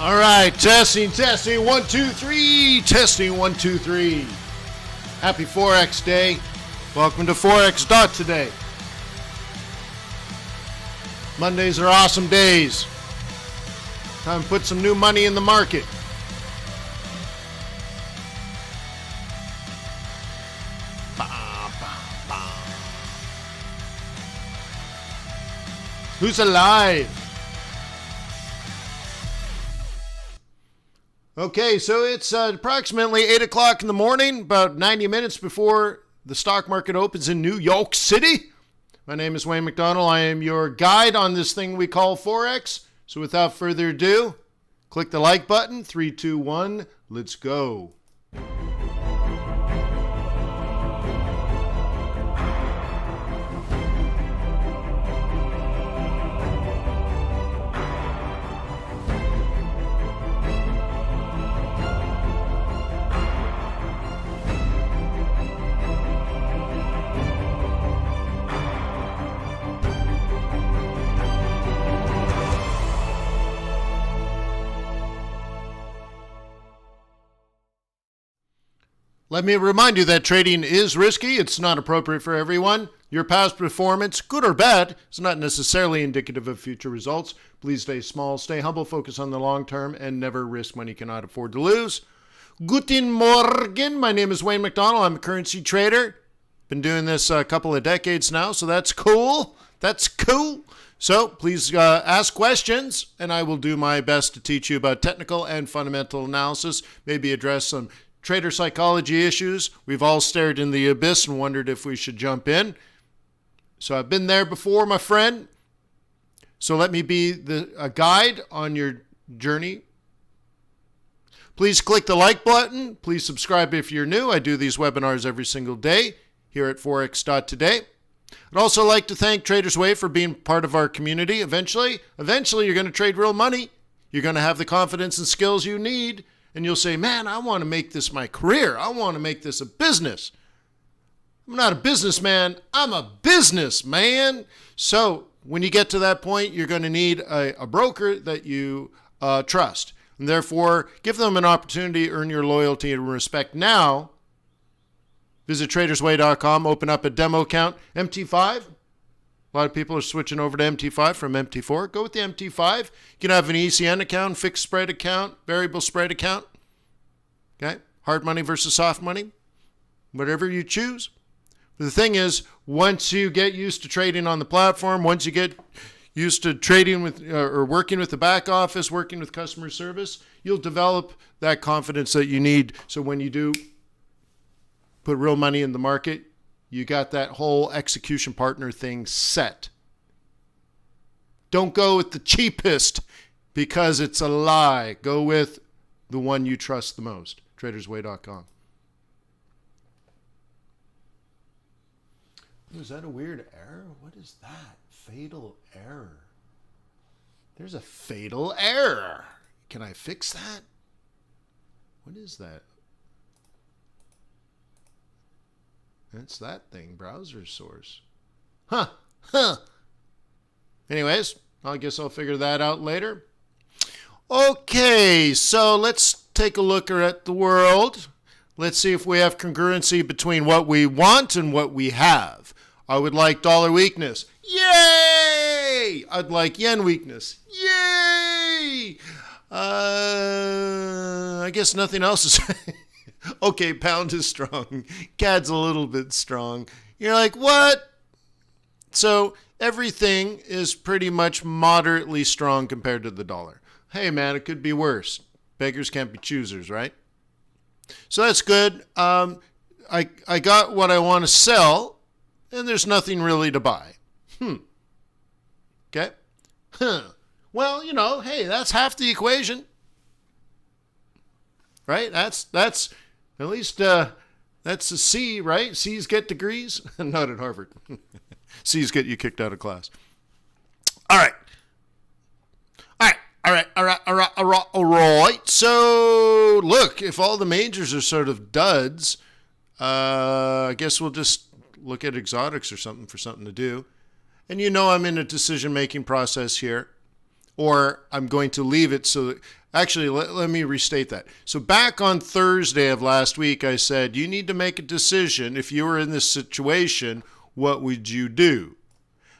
All right, testing, 1, 2, 3, testing, 1, 2, 3. Happy Forex Day. Welcome to Forex.Today. Mondays are awesome days. Time to put some new money in the market. Who's alive? Okay, so it's approximately 8 o'clock in the morning, about 90 minutes before the stock market opens in New York City. My name is Wayne McDonald. I am your guide on this thing we call Forex. So without further ado, click the like button. 3, 2, 1, let's go. Let me remind you that trading is risky. It's not appropriate for everyone. Your past performance, good or bad, is not necessarily indicative of future results. Please stay small, stay humble, focus on the long term, and never risk money you cannot afford to lose. Guten Morgen. My name is Wayne McDonald. I'm a currency trader. Been doing this a couple of decades now, so that's cool. That's cool. So please ask questions, and I will do my best to teach you about technical and fundamental analysis, maybe address some trader psychology issues. We've all stared in the abyss and wondered if we should jump in. So I've been there before, my friend. So let me be a guide on your journey. Please click the like button. Please subscribe if you're new. I do these webinars every single day here at Forex.Today. I'd also like to thank Traders Way for being part of our community. Eventually you're going to trade real money. You're going to have the confidence and skills you need. And you'll say, man, I want to make this my career. I want to make this a business. I'm not a businessman. I'm a businessman. So when you get to that point, you're going to need a broker that you trust. And therefore, give them an opportunity to earn your loyalty and respect now. Visit tradersway.com, open up a demo account. MT5. A lot of people are switching over to MT5 from MT4. Go with the MT5. You can have an ECN account, fixed spread account, variable spread account. Okay? Hard money versus soft money. Whatever you choose. But the thing is, once you get used to trading on the platform, once you get used to trading with or working with the back office, working with customer service, you'll develop that confidence that you need. So when you do put real money in the market, you got that whole execution partner thing set. Don't go with the cheapest because it's a lie. Go with the one you trust the most. Tradersway.com. Is that a weird error? What is that? Fatal error. There's a fatal error. Can I fix that? What is that? That's that thing, browser source. Huh. Anyways, I guess I'll figure that out later. Okay, so let's take a look at the world. Let's see if we have congruency between what we want and what we have. I would like dollar weakness. Yay! I'd like yen weakness. Yay! I guess nothing else is... Okay, pound is strong. CAD's a little bit strong. You're like, what? So everything is pretty much moderately strong compared to the dollar. Hey, man, it could be worse. Beggars can't be choosers, right? So that's good. I got what I want to sell, and there's nothing really to buy. Okay? Well, hey, that's half the equation. Right? That's at least that's a C, right? C's get degrees. Not at Harvard. C's get you kicked out of class. All right. All right. So, look, if all the majors are sort of duds, I guess we'll just look at exotics or something for something to do. And I'm in a decision-making process here. Or I'm going to leave it so Actually, let me restate that. So back on Thursday of last week, I said, you need to make a decision. If you were in this situation, what would you do?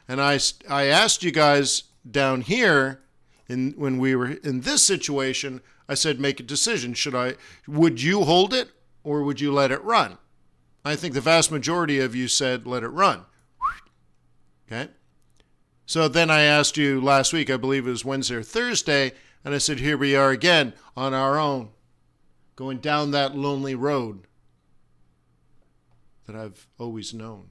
And I asked you guys down here, when we were in this situation, I said, make a decision. Would you hold it or would you let it run? I think the vast majority of you said, let it run. Okay. So then I asked you last week, I believe it was Wednesday or Thursday, and I said, here we are again on our own, going down that lonely road that I've always known.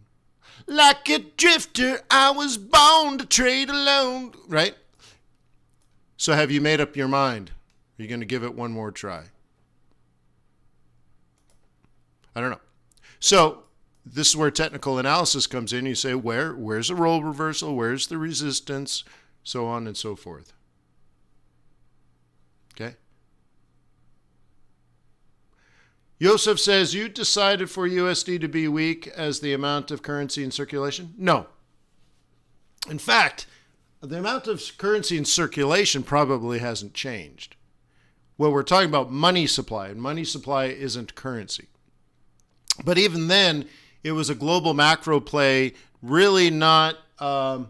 Like a drifter, I was born to trade alone, right? So have you made up your mind? Are you going to give it one more try? I don't know. So this is where technical analysis comes in. You say, where's the role reversal? Where's the resistance? So on and so forth. Okay. Yosef says, you decided for USD to be weak as the amount of currency in circulation? No. In fact, the amount of currency in circulation probably hasn't changed. Well, we're talking about money supply, and money supply isn't currency. But even then, it was a global macro play, really not, the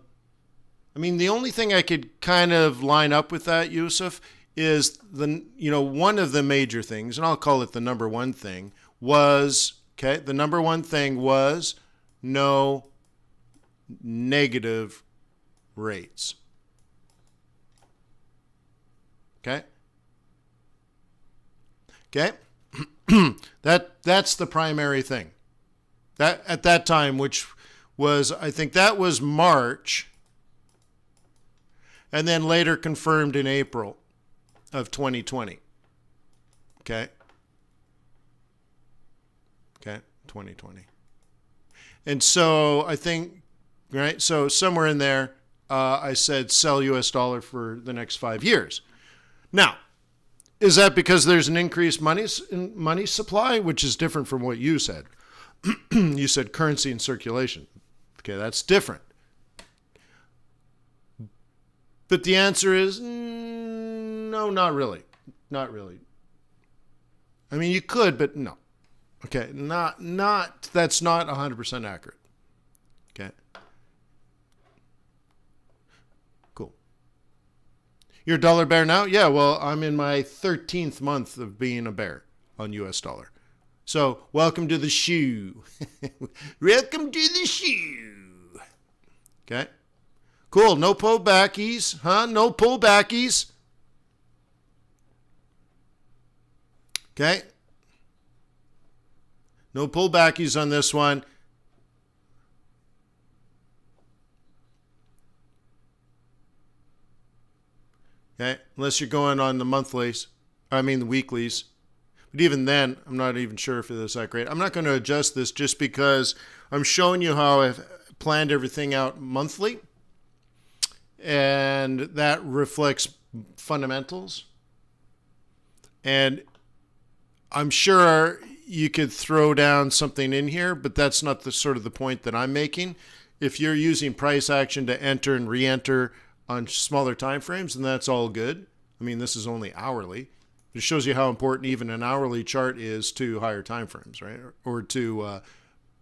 only thing I could kind of line up with that, Yusuf, is one of the major things, and I'll call it the number one thing, the number one thing was no negative rates. Okay? That's the primary thing. That at that time, which was, I think that was March, and then later confirmed in April of 2020. Okay, 2020. And so I think, right, so somewhere in there, I said sell US dollar for the next 5 years. Now, is that because there's an increased money supply, which is different from what you said? You said currency in circulation. Okay, that's different. But the answer is no, not really. Not really. I mean, you could, but no. Okay, that's not 100% accurate. Okay. Cool. You're a dollar bear now? Yeah, well, I'm in my 13th month of being a bear on US dollar. So, welcome to the shoe. Welcome to the shoe. Okay. Cool. No pullbackies, huh? No pullbackies. Okay. No pullbackies on this one. Okay. Unless you're going on the weeklies. But even then, I'm not even sure if it's that great. I'm not going to adjust this just because I'm showing you how I've planned everything out monthly. And that reflects fundamentals. And I'm sure you could throw down something in here, but that's not the sort of the point that I'm making. If you're using price action to enter and re-enter on smaller time frames, then that's all good. I mean, this is only hourly. It shows you how important even an hourly chart is to higher time frames, right? Or to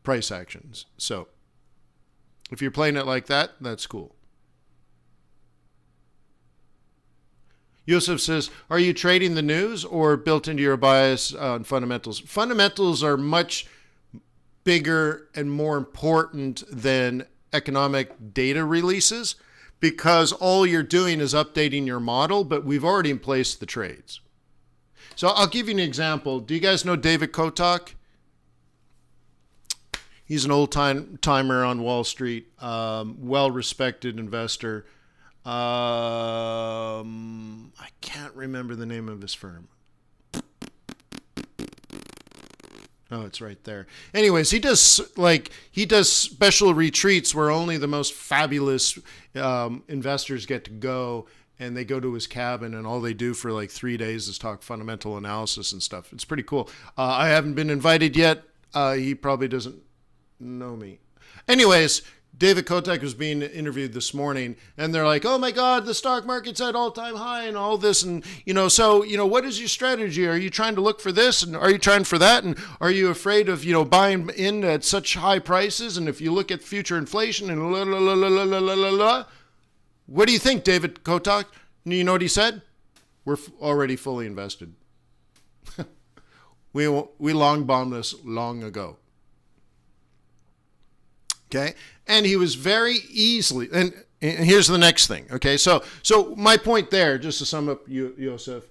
price actions. So if you're playing it like that, that's cool. Yusuf says, are you trading the news or built into your bias on fundamentals? Fundamentals are much bigger and more important than economic data releases because all you're doing is updating your model, but we've already in place the trades. So I'll give you an example. Do you guys know David Kotok? He's an old timer on Wall Street, well-respected investor. I can't remember the name of his firm. Oh, it's right there. Anyways, he does special retreats where only the most fabulous investors get to go, and they go to his cabin, and all they do for like 3 days is talk fundamental analysis and stuff. It's pretty cool. I haven't been invited yet. He probably doesn't know me. Anyways, David Kotek was being interviewed this morning, and they're like, "Oh my God, the stock market's at all-time high and all this, and so what is your strategy? Are you trying to look for this, and are you trying for that, and are you afraid of buying in at such high prices? And if you look at future inflation and la la la la la la la la, what do you think, David Kotek?" You know what he said? We're already fully invested. We long bombed this long ago. Okay, and he was very easily, and here's the next thing. Okay, so my point there, just to sum up, Yosef,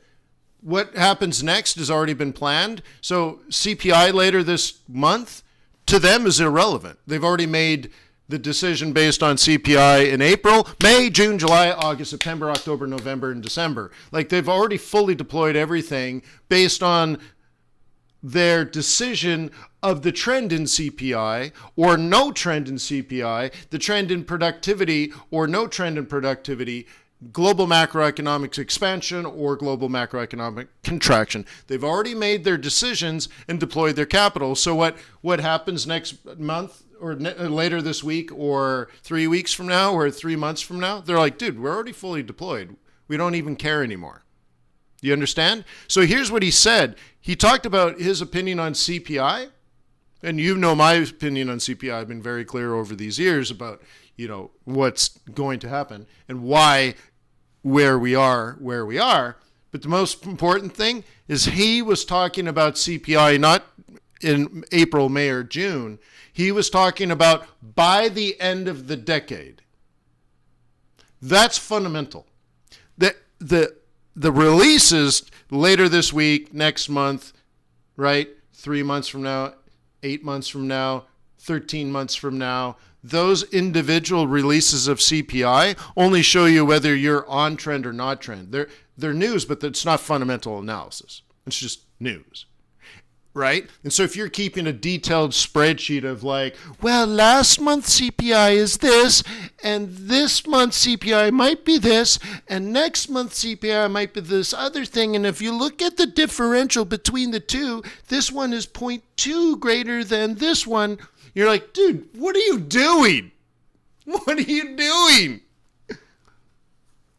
what happens next has already been planned. So CPI later this month, to them, is irrelevant. They've already made the decision based on CPI in April, May, June, July, August, September, October, November, and December. Like, they've already fully deployed everything based on their decision of the trend in CPI or no trend in CPI, the trend in productivity or no trend in productivity, global macroeconomic expansion or global macroeconomic contraction. They've already made their decisions and deployed their capital. So what happens next month or later this week or 3 weeks from now or 3 months from now? They're like, dude, we're already fully deployed. We don't even care anymore. Do you understand? So here's what he said. He talked about his opinion on CPI. And you know my opinion on CPI. I've been very clear over these years about, what's going to happen and why, where we are. But the most important thing is he was talking about CPI not in April, May, or June. He was talking about by the end of the decade. That's fundamental. The releases later this week, next month, right? 3 months from now, 8 months from now, 13 months from now, those individual releases of CPI only show you whether you're on trend or not trend. They're news, but it's not fundamental analysis. It's just news, right? And so if you're keeping a detailed spreadsheet of like, well, last month CPI is this, and this month CPI might be this, and next month CPI might be this other thing, and if you look at the differential between the two, this one is 0.2 greater than this one, you're like, dude, what are you doing? What are you doing?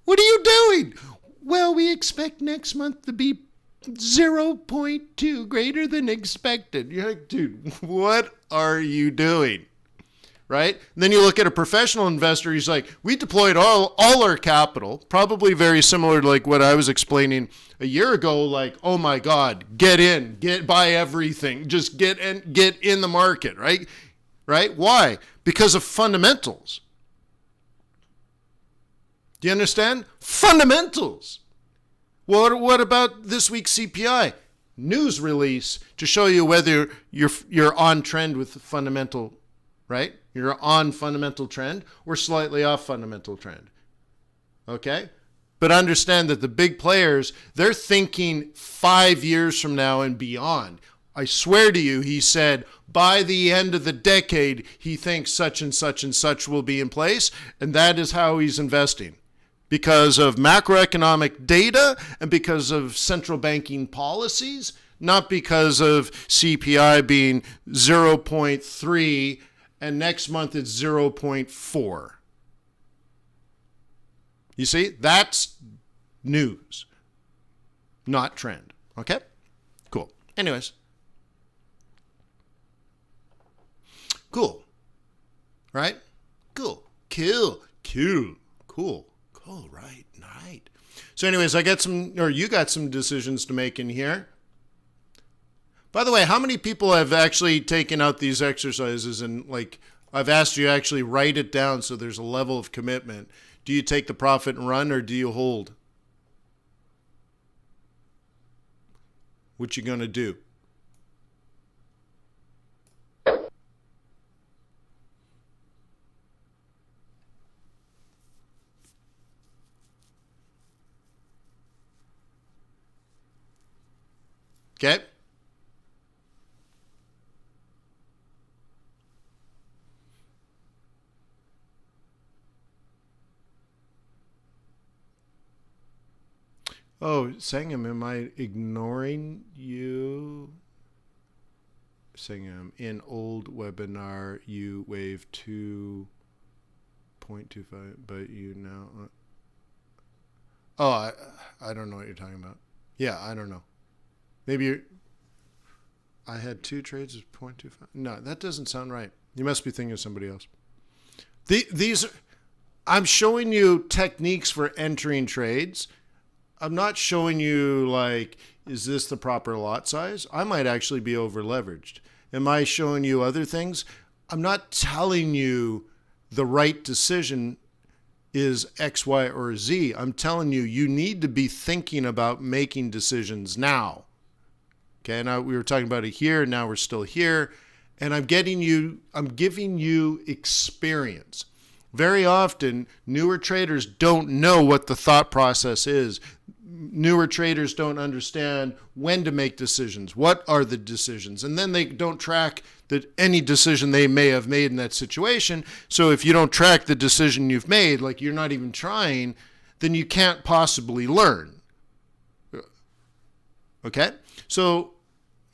What are you doing? Well, we expect next month to be 0.2 greater than expected. You're like, dude, what are you doing? Right? And then you look at a professional investor, he's like, we deployed all our capital, probably very similar to like what I was explaining a year ago, like, oh my God, buy everything, just get in the market, right? Right? Why? Because of fundamentals. Do you understand? Fundamentals. What about this week's CPI? News release to show you whether you're on trend with fundamental, right? You're on fundamental trend or slightly off fundamental trend. Okay? But understand that the big players, they're thinking 5 years from now and beyond. I swear to you, he said, by the end of the decade, he thinks such and such and such will be in place, and that is how he's investing. Because of macroeconomic data and because of central banking policies, not because of CPI being 0.3 and next month it's 0.4. You see, that's news, not trend. Okay? Cool. Anyways. Cool. Right? Cool. Cool. Oh, right. So anyways, you got some decisions to make in here. By the way, how many people have actually taken out these exercises and like I've asked you to actually write it down so there's a level of commitment? Do you take the profit and run or do you hold? What you gonna do? Okay? Oh, Sangam, am I ignoring you? Sangam, in old webinar, you wave 2 0.25, but you now. Oh, I don't know what you're talking about. Yeah, I don't know. Maybe I had 2 trades of 0.25. No, that doesn't sound right. You must be thinking of somebody else. These are, I'm showing you techniques for entering trades. I'm not showing you like, is this the proper lot size? I might actually be over leveraged. Am I showing you other things? I'm not telling you the right decision is X, Y, or Z. I'm telling you, you need to be thinking about making decisions now. Okay, now we were talking about it here, now we're still here. And I'm giving you experience. Very often, newer traders don't know what the thought process is. Newer traders don't understand when to make decisions. What are the decisions? And then they don't track any decision they may have made in that situation. So if you don't track the decision you've made, like you're not even trying, then you can't possibly learn. Okay? So,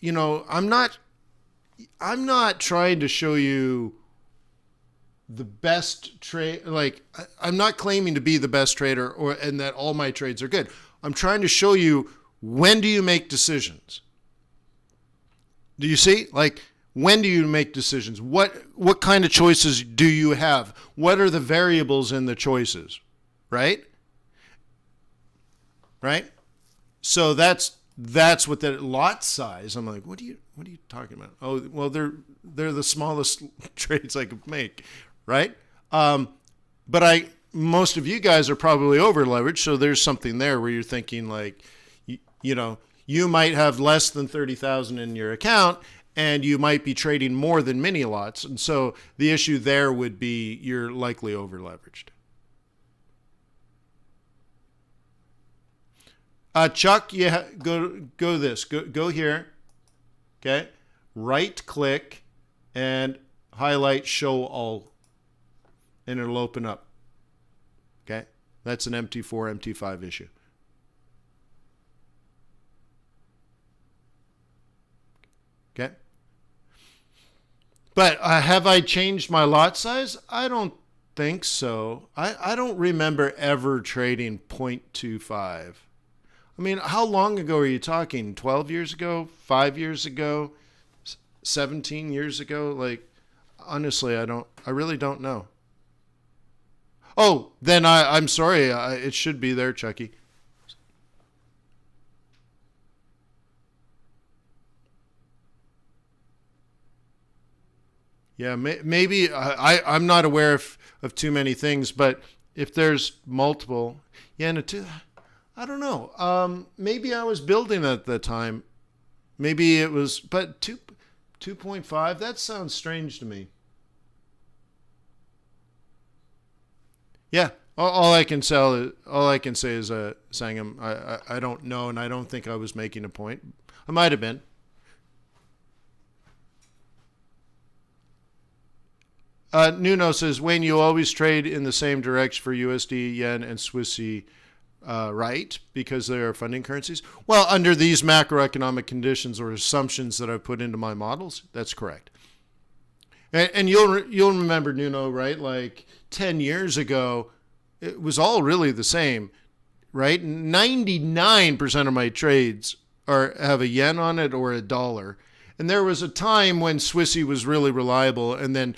I'm not trying to show you the best trade. Like, I'm not claiming to be the best trader and that all my trades are good. I'm trying to show you, when do you make decisions? Do you see? Like, when do you make decisions? What kind of choices do you have? What are the variables in the choices? Right? Right? So that's what the lot size. I'm like, what are you talking about? Oh, well, they're the smallest trades I could make, right? But most of you guys are probably over leveraged, so there's something there where you're thinking like, you might have less than 30,000 in your account, and you might be trading more than mini lots, and so the issue there would be you're likely over leveraged. Chuck, go here, okay? Right click and highlight show all, and it'll open up, okay? That's an MT4, MT5 issue. Okay? But have I changed my lot size? I don't think so. I don't remember ever trading 0.25. I mean, how long ago are you talking? 12 years ago? 5 years ago? 17 years ago? Like, honestly, I really don't know. Oh, then I'm sorry. It should be there, Chucky. Yeah, maybe I'm not aware of too many things, but if there's multiple, yeah, I don't know. Maybe I was building at the time. Maybe it was, but 2.5, that sounds strange to me. Yeah, all I can say is, Sangam, I don't know, and I don't think I was making a point. I might have been. Nuno says, Wayne, you always trade in the same direction for USD, yen, and Swissy, right? Because they are funding currencies? Well, under these macroeconomic conditions or assumptions that I've put into my models, that's correct. And you'll remember, Nuno, right? Like 10 years ago, it was all really the same, right? 99% of my trades have a yen on it or a dollar. And there was a time when Swissy was really reliable, and then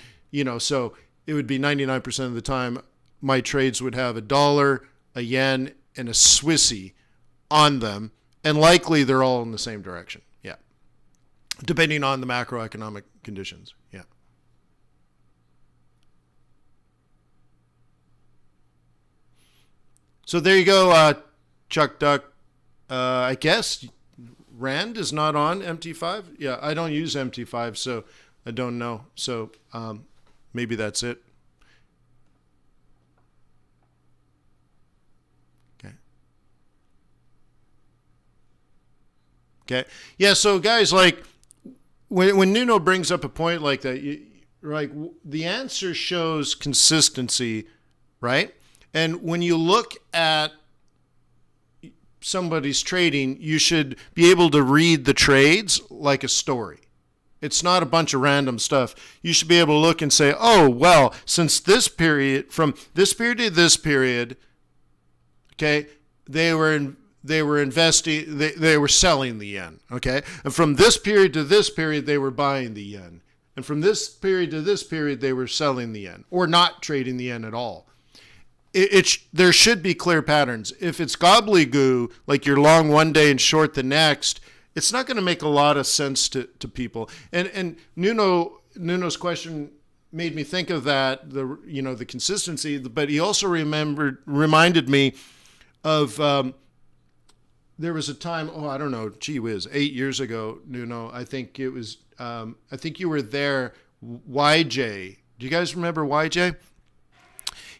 so it would be 99% of the time my trades would have a dollar, a yen, and a Swissy on them. And likely they're all in the same direction. Yeah. Depending on the macroeconomic conditions. Yeah. So there you go, Chuck Duck. I guess Rand is not on MT5. Yeah, I don't use MT5, so I don't know. So, maybe that's it. Okay. Yeah. So, guys, like when Nuno brings up a point like that, the answer shows consistency, right? And when you look at somebody's trading, you should be able to read the trades like a story. It's not a bunch of random stuff. You should be able to look and say, oh, well, since this period, from this period to this period, okay, they were investing, they were selling the yen, okay? And from this period to this period, they were buying the yen. And from this period to this period, they were selling the yen or not trading the yen at all. There should be clear patterns. If it's gobbledygoo, like you're long one day and short the next, it's not going to make a lot of sense to people. And Nuno's question made me think of that, the consistency, but he also reminded me of there was a time, I don't know, gee whiz, 8 years ago, Nuno, I think it was, I think you were there, YJ. Do you guys remember YJ?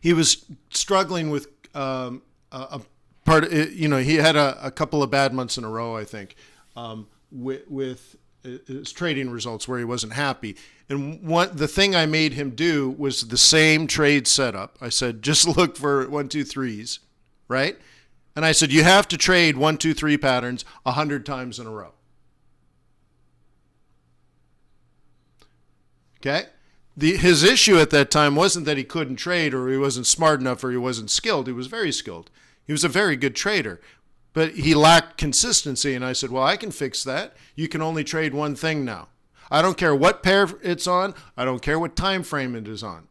He was struggling with a part, he had a couple of bad months in a row, I think, with his trading results where he wasn't happy. And the thing I made him do was the same trade setup. I said, just look for 1, 2, 3s, right? And I said, you have to trade 1, 2, 3 patterns 100 times in a row. Okay? His issue at that time wasn't that he couldn't trade or he wasn't smart enough or he wasn't skilled. He was very skilled. He was a very good trader. But he lacked consistency. And I said, well, I can fix that. You can only trade one thing now. I don't care what pair it's on. I don't care what time frame it is on.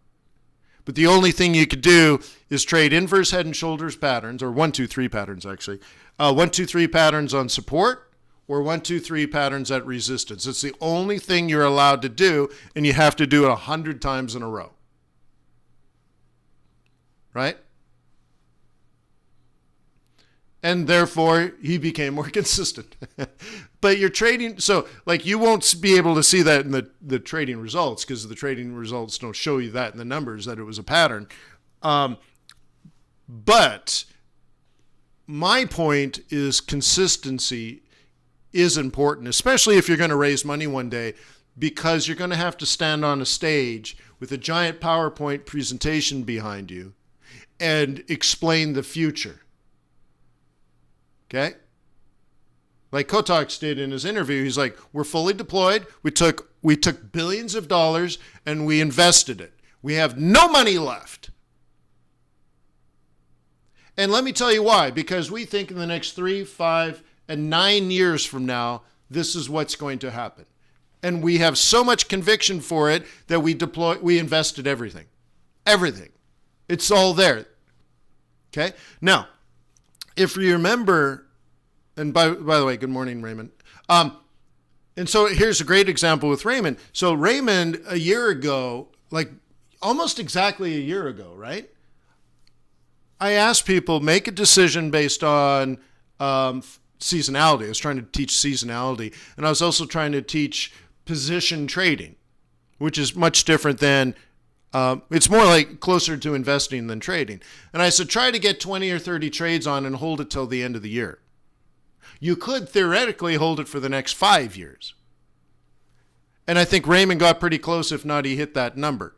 But the only thing you could do is trade inverse head and shoulders patterns, or 1, 2, 3 patterns actually. 1, 2, 3 patterns on support, or 1, 2, 3 patterns at resistance. It's the only thing you're allowed to do, and you have to do it 100 times in a row. Right? And therefore, he became more consistent. But you're trading, so like you won't be able to see that in the trading results because the trading results don't show you that in the numbers, that it was a pattern. But my point is consistency is important, especially if you're going to raise money one day, because you're going to have to stand on a stage with a giant PowerPoint presentation behind you and explain the future. Okay? Like Kotox did in his interview, he's like, we're fully deployed. We took billions of dollars and we invested it. We have no money left. And let me tell you why. Because we think in the next 3, 5, and 9 years from now, this is what's going to happen. And we have so much conviction for it that we invested everything. Everything. It's all there. Okay? Now, if you remember, and by the way, good morning, Raymond. And so here's a great example with Raymond. So Raymond, a year ago, like almost exactly a year ago, right? I asked people, make a decision based on seasonality. I was trying to teach seasonality. And I was also trying to teach position trading, which is much different than, it's more like closer to investing than trading. And I said, try to get 20 or 30 trades on and hold it till the end of the year. You could theoretically hold it for the next 5 years. And I think Raymond got pretty close. If not, he hit that number.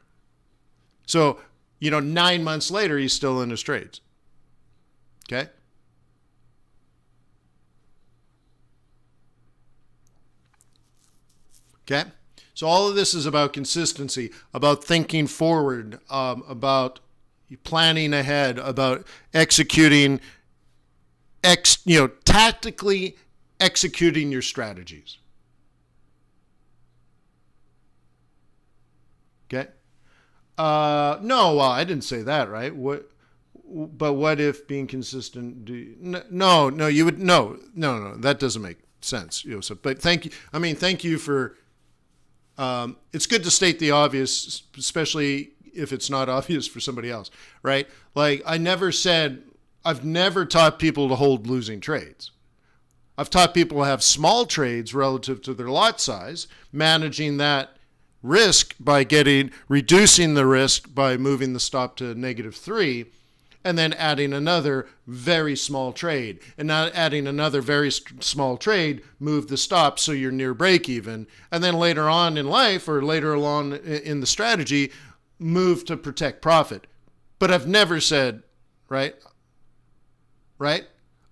So, 9 months later, he's still in his trades. Okay? Okay? So all of this is about consistency, about thinking forward, about planning ahead, about executing, tactically executing your strategies. Okay? No, I didn't say that, right? But what if being consistent? No, you would no. That doesn't make sense, Joseph. But thank you. Thank you for. It's good to state the obvious, especially if it's not obvious for somebody else, right? Like I've never taught people to hold losing trades. I've taught people to have small trades relative to their lot size, managing that risk by reducing the risk by moving the stop to -3, and then adding another very small trade, and not adding another very small trade, move the stop so you're near break even, and then later on in life or later along in the strategy, move to protect profit. But I've never said, right?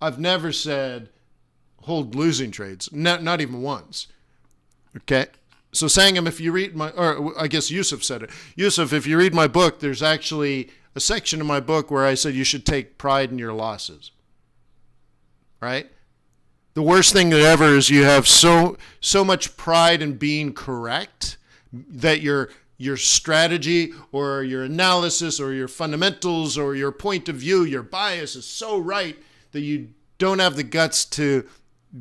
I've never said hold losing trades, not even once. Okay? So Sangam, if you read my, or I guess Yusuf said it. Yusuf, if you read my book, there's actually a section in my book where I said you should take pride in your losses. Right? The worst thing that ever is you have so much pride in being correct that your strategy or your analysis or your fundamentals or your point of view, your bias is so right that you don't have the guts to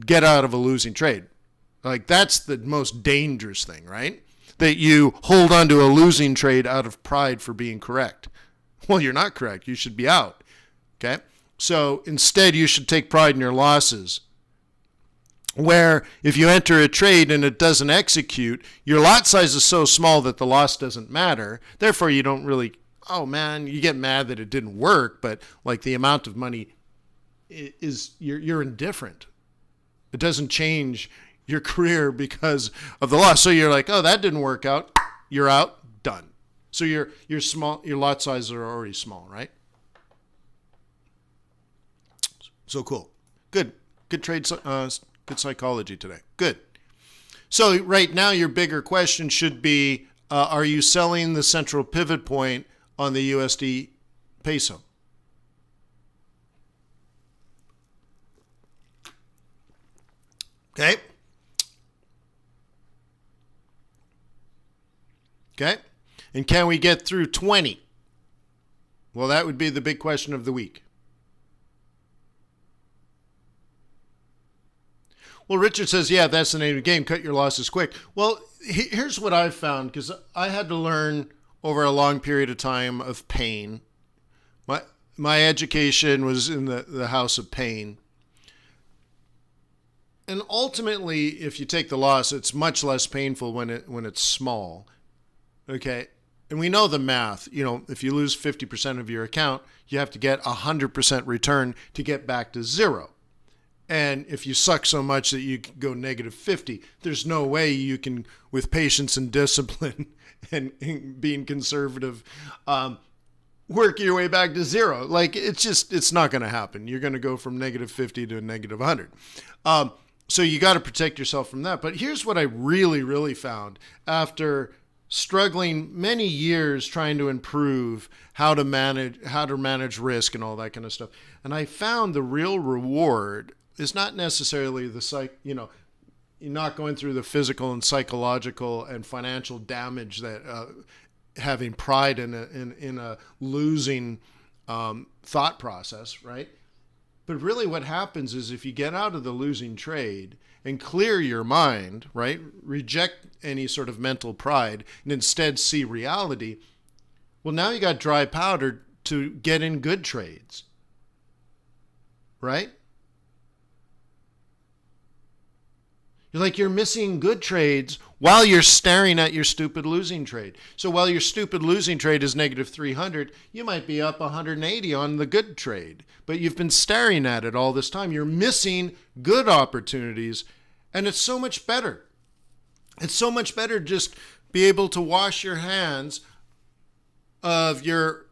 get out of a losing trade. Like, that's the most dangerous thing, right? That you hold on to a losing trade out of pride for being correct. Well, you're not correct. You should be out. Okay? So instead, you should take pride in your losses. Where if you enter a trade and it doesn't execute, your lot size is so small that the loss doesn't matter. Therefore, you don't really, oh man, you get mad that it didn't work, but like the amount of money is, you're indifferent. It doesn't change your career because of the loss. So you're like, oh, that didn't work out. You're out, done. So your small, your lot sizes are already small, right? So cool. Good trade, good psychology today. Good. So right now your bigger question should be, are you selling the central pivot point on the USD peso? Okay. Okay. And can we get through 20? Well, that would be the big question of the week. Well, Richard says, yeah, that's the name of the game. Cut your losses quick. Well, here's what I've found, because I had to learn over a long period of time of pain. My education was in the house of pain. And ultimately, if you take the loss, it's much less painful when it's small. Okay? And we know the math. You know, if you lose 50% of your account, you have to get 100% return to get back to zero. And if you suck so much that you can go negative 50, there's no way you can, with patience and discipline and being conservative, work your way back to zero. Like, it's not going to happen. You're going to go from negative 50 to negative 100. So you got to protect yourself from that. But here's what I really, really found after struggling many years trying to improve how to manage risk and all that kind of stuff. And I found the real reward is not necessarily you're not going through the physical and psychological and financial damage that having pride in a losing thought process, right? But really what happens is if you get out of the losing trade and clear your mind, right? Reject any sort of mental pride and instead see reality, well, now you got dry powder to get in good trades, right? You're missing good trades while you're staring at your stupid losing trade. So while your stupid losing trade is negative 300, you might be up 180 on the good trade. But you've been staring at it all this time. You're missing good opportunities. And it's so much better. It's so much better just be able to wash your hands of your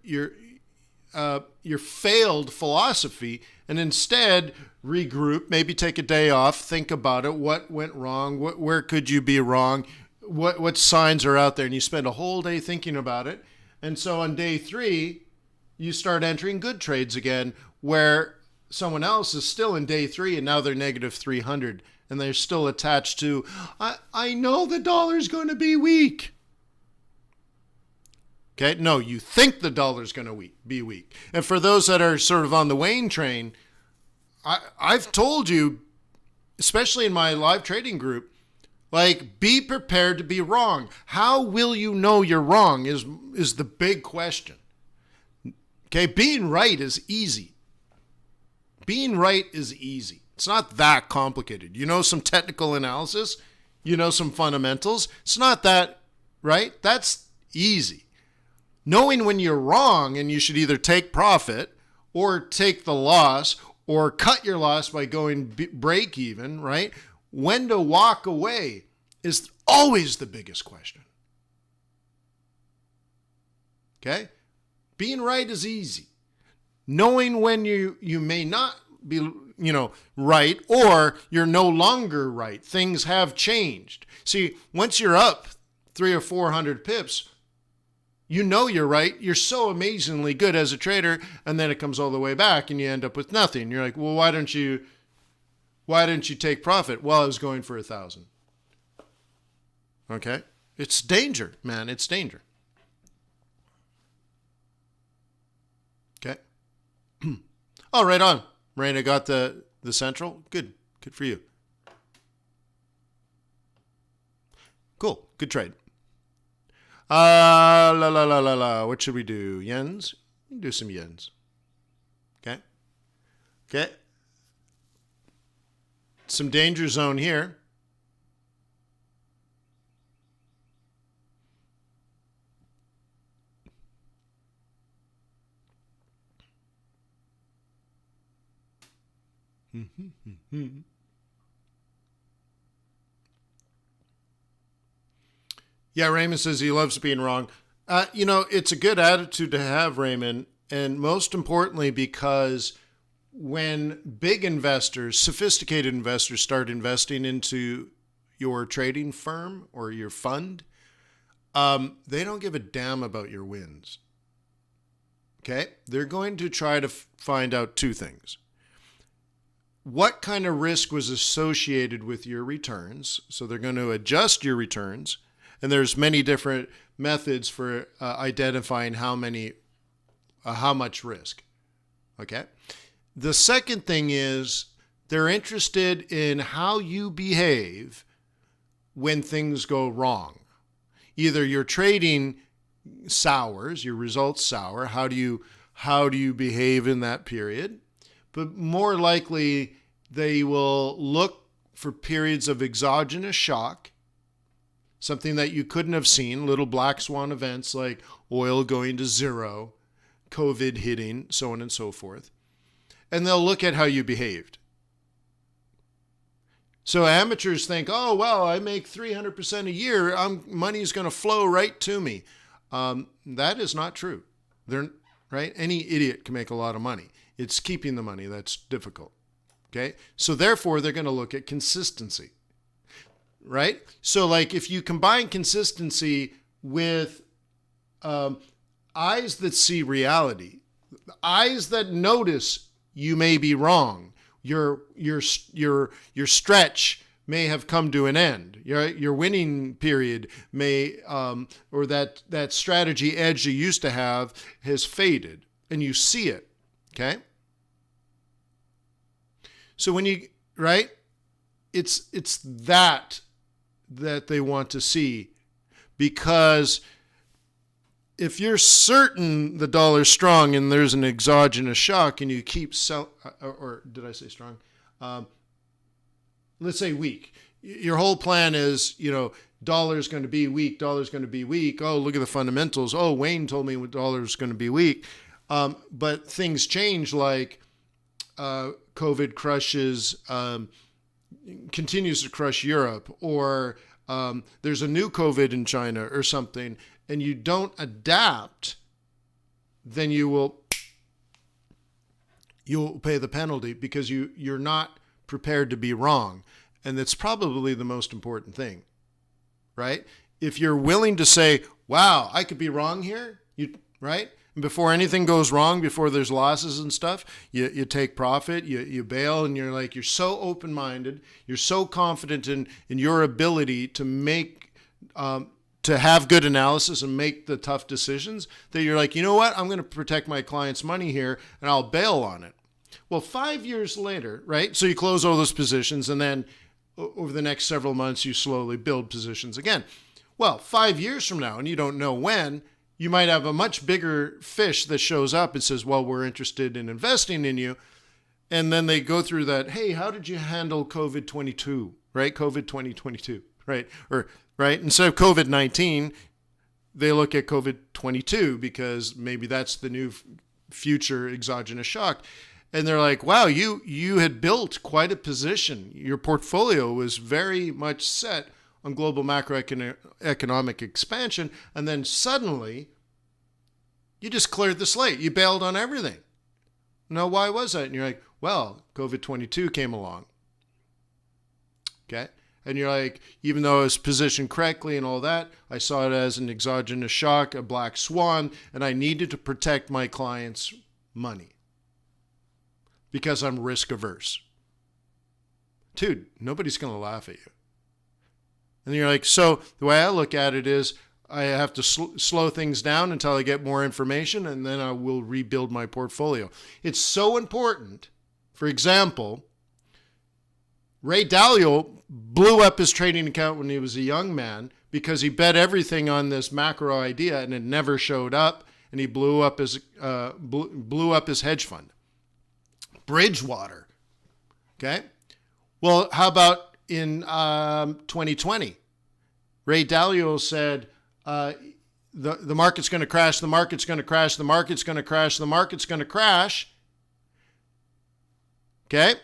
failed philosophy and instead regroup, maybe take a day off, think about it, what went wrong, where could you be wrong, what signs are out there, and you spend a whole day thinking about it. And so on day 3, you start entering good trades again, where someone else is still in day 3 and now they're negative 300 and they're still attached to, I know the dollar's going to be weak. Okay, no, you think the dollar's going to be weak. And for those that are sort of on the wane train, I've told you, especially in my live trading group, like, be prepared to be wrong. How will you know you're wrong is the big question. Okay, being right is easy. Being right is easy. It's not that complicated. You know some technical analysis, you know some fundamentals. It's not that, right? That's easy. Knowing when you're wrong and you should either take profit or take the loss or cut your loss by going break even, right? When to walk away is always the biggest question. Okay? Being right is easy. Knowing when you may not be right, or you're no longer right. Things have changed. See, once you're up 300 or 400 pips, you're right. You're so amazingly good as a trader, and then it comes all the way back and you end up with nothing. You're like, well, why didn't you take profit? Well, I was going for 1,000. Okay? It's danger, man. It's danger. Okay? Oh, right on. Raina got the central. Good. Good for you. Cool. Good trade. What should we do? Yens? We can do some yens. Okay? Okay. Some danger zone here. Yeah, Raymond says he loves being wrong. It's a good attitude to have, Raymond, and most importantly because when big investors, sophisticated investors, start investing into your trading firm or your fund, they don't give a damn about your wins. Okay? They're going to try to find out two things. What kind of risk was associated with your returns? So they're going to adjust your returns. And there's many different methods for identifying how much risk. Okay? The second thing is they're interested in how you behave when things go wrong. Either your trading sours, your results sour, how do you behave in that period? But more likely they will look for periods of exogenous shock, something that you couldn't have seen, little black swan events like oil going to zero, COVID hitting, so on and so forth. And they'll look at how you behaved. So amateurs think, oh, well, I make 300% a year. Money's going to flow right to me. That is not true. Right? Any idiot can make a lot of money. It's keeping the money that's difficult. Okay? So therefore, they're going to look at consistency. Right? So like if you combine consistency with eyes that see reality, eyes that notice you may be wrong, your stretch may have come to an end. Your winning period may, or that strategy edge you used to have has faded, and you see it. Okay. So when it's that they want to see, because if you're certain the dollar's strong and there's an exogenous shock and you keep or did I say strong? Let's say weak. Your whole plan is, dollar's going to be weak, dollar's going to be weak. Oh, look at the fundamentals. Oh, Wayne told me dollar's going to be weak. But things change, like COVID continues to crush Europe, or there's a new COVID in China or something, and you don't adapt, then you'll pay the penalty because you're not prepared to be wrong. And that's probably the most important thing, right? If you're willing to say, wow, I could be wrong here, right? And before anything goes wrong, before there's losses and stuff, you take profit, you bail, and you're so open-minded, you're so confident in your ability to make, to have good analysis and make the tough decisions, that you're like, you know what, I'm going to protect my client's money here, and I'll bail on it. Well, 5 years later, right? So you close all those positions, and then over the next several months, you slowly build positions again. Well, 5 years from now, and you don't know when, you might have a much bigger fish that shows up and says, well, we're interested in investing in you. And then they go through that, hey, how did you handle COVID-22, right? COVID 2022, right? Right? Instead of COVID-19, they look at COVID-22 because maybe that's the new future exogenous shock. And they're like, wow, you had built quite a position. Your portfolio was very much set on global macroeconomic expansion. And then suddenly, you just cleared the slate. You bailed on everything. Now, why was that? And you're like, Well, COVID-22 came along. Okay. And you're like, even though I was positioned correctly and all that, I saw it as an exogenous shock, a black swan, and I needed to protect my clients' money because I'm risk averse. Dude, nobody's going to laugh at you. And you're like, so the way I look at it is I have to slow things down until I get more information, and then I will rebuild my portfolio. It's so important. For example, Ray Dalio blew up his trading account when he was a young man because he bet everything on this macro idea and it never showed up, and he blew up his hedge fund. Bridgewater. Okay? Well, how about in 2020? Ray Dalio said, the market's going to crash, the market's going to crash, the market's going to crash, the market's going to crash. Okay?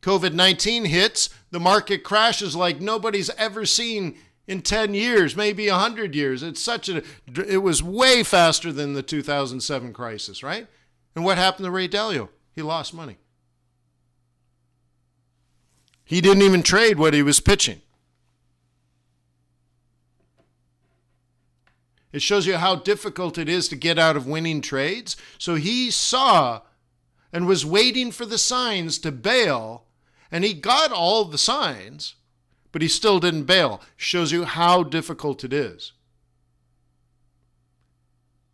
COVID-19 hits, the market crashes like nobody's ever seen in 10 years, maybe 100 years. It was way faster than the 2007 crisis, right? And what happened to Ray Dalio? He lost money. He didn't even trade what he was pitching. It shows you how difficult it is to get out of winning trades. So he saw and was waiting for the signs to bail, and he got all the signs, but he still didn't bail. Shows you how difficult it is.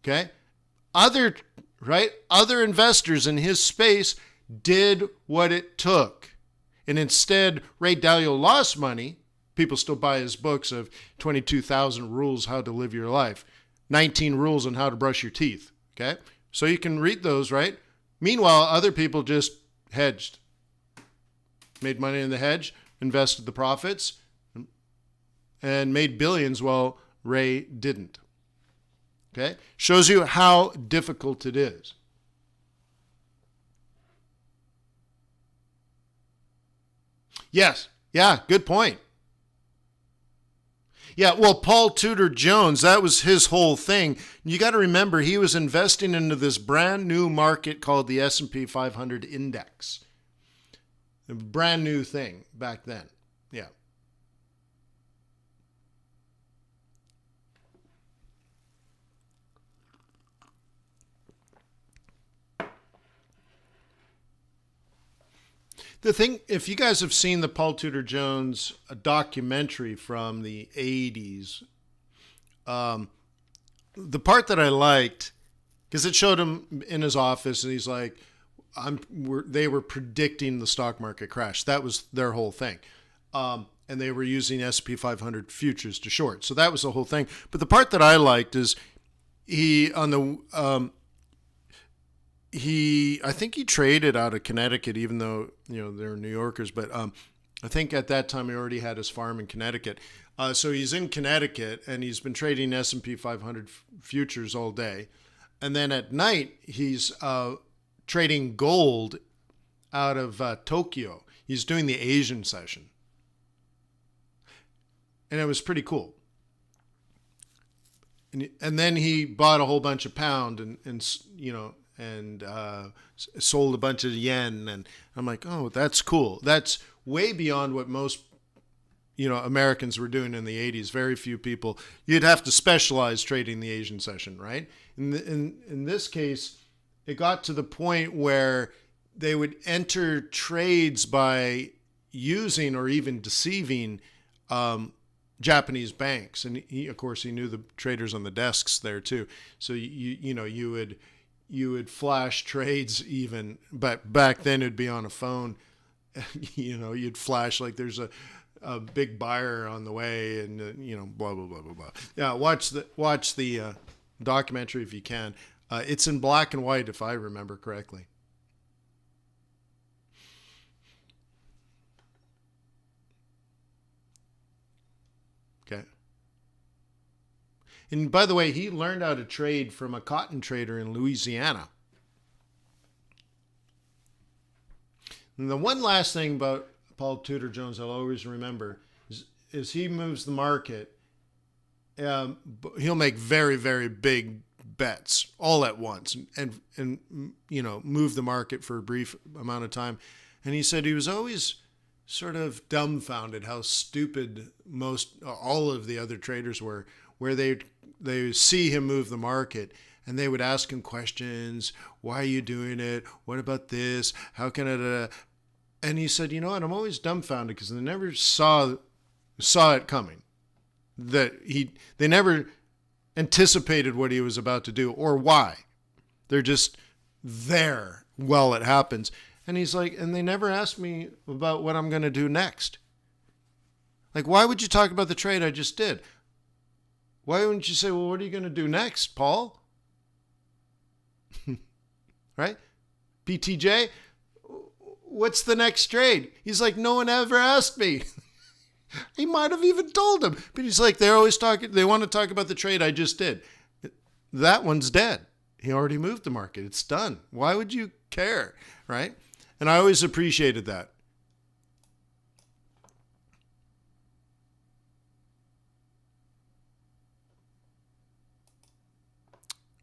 Okay? Other investors in his space did what it took. And instead, Ray Dalio lost money. People still buy his books of 22,000 rules how to live your life, 19 rules on how to brush your teeth. Okay? So you can read those, right? Meanwhile, other people just hedged, made money in the hedge, invested the profits, and made billions while Ray didn't. Okay? Shows you how difficult it is. Yes. Yeah, good point. Yeah, well, Paul Tudor Jones, that was his whole thing. You got to remember, he was investing into this brand new market called the S&P 500 index. A brand new thing back then. Yeah. The thing, if you guys have seen the Paul Tudor Jones documentary from the 80s, the part that I liked, because it showed him in his office and he's like, they were predicting the stock market crash. That was their whole thing. And they were using S&P 500 futures to short. So that was the whole thing. But the part that I liked is I think he traded out of Connecticut, even though, they're New Yorkers, but I think at that time he already had his farm in Connecticut. So he's in Connecticut and he's been trading S&P 500 futures all day. And then at night, he's trading gold out of Tokyo. He's doing the Asian session. And it was pretty cool. And then he bought a whole bunch of pound and sold a bunch of yen. And I'm like, oh, that's cool. That's way beyond what most, Americans were doing in the 80s. Very few people. You'd have to specialize trading the Asian session, right? In this case, it got to the point where they would enter trades by using or even deceiving Japanese banks. And of course, he knew the traders on the desks there too. So you would flash trades even, but back then it'd be on a phone. You'd flash like there's a big buyer on the way, and blah blah blah blah blah. Yeah, watch the documentary if you can. It's in black and white if I remember correctly. Okay. And by the way, he learned how to trade from a cotton trader in Louisiana. And the one last thing about Paul Tudor Jones I'll always remember is he moves the market. He'll make very, very big bets all at once and move the market for a brief amount of time. And he said he was always sort of dumbfounded how stupid all of the other traders were, where they see him move the market and they would ask him questions. Why are you doing it? What about this? How can it? And he said, you know what? I'm always dumbfounded because they never saw it coming. They never anticipated what he was about to do or why. They're just there while it happens. And he's like, and they never asked me about what I'm going to do next. Like, why would you talk about the trade I just did? Why wouldn't you say, well, what are you going to do next, Paul? Right? PTJ, what's the next trade? He's like, no one ever asked me. He might have even told him. But he's like, they want to talk about the trade I just did. That one's dead. He already moved the market. It's done. Why would you care? Right? And I always appreciated that.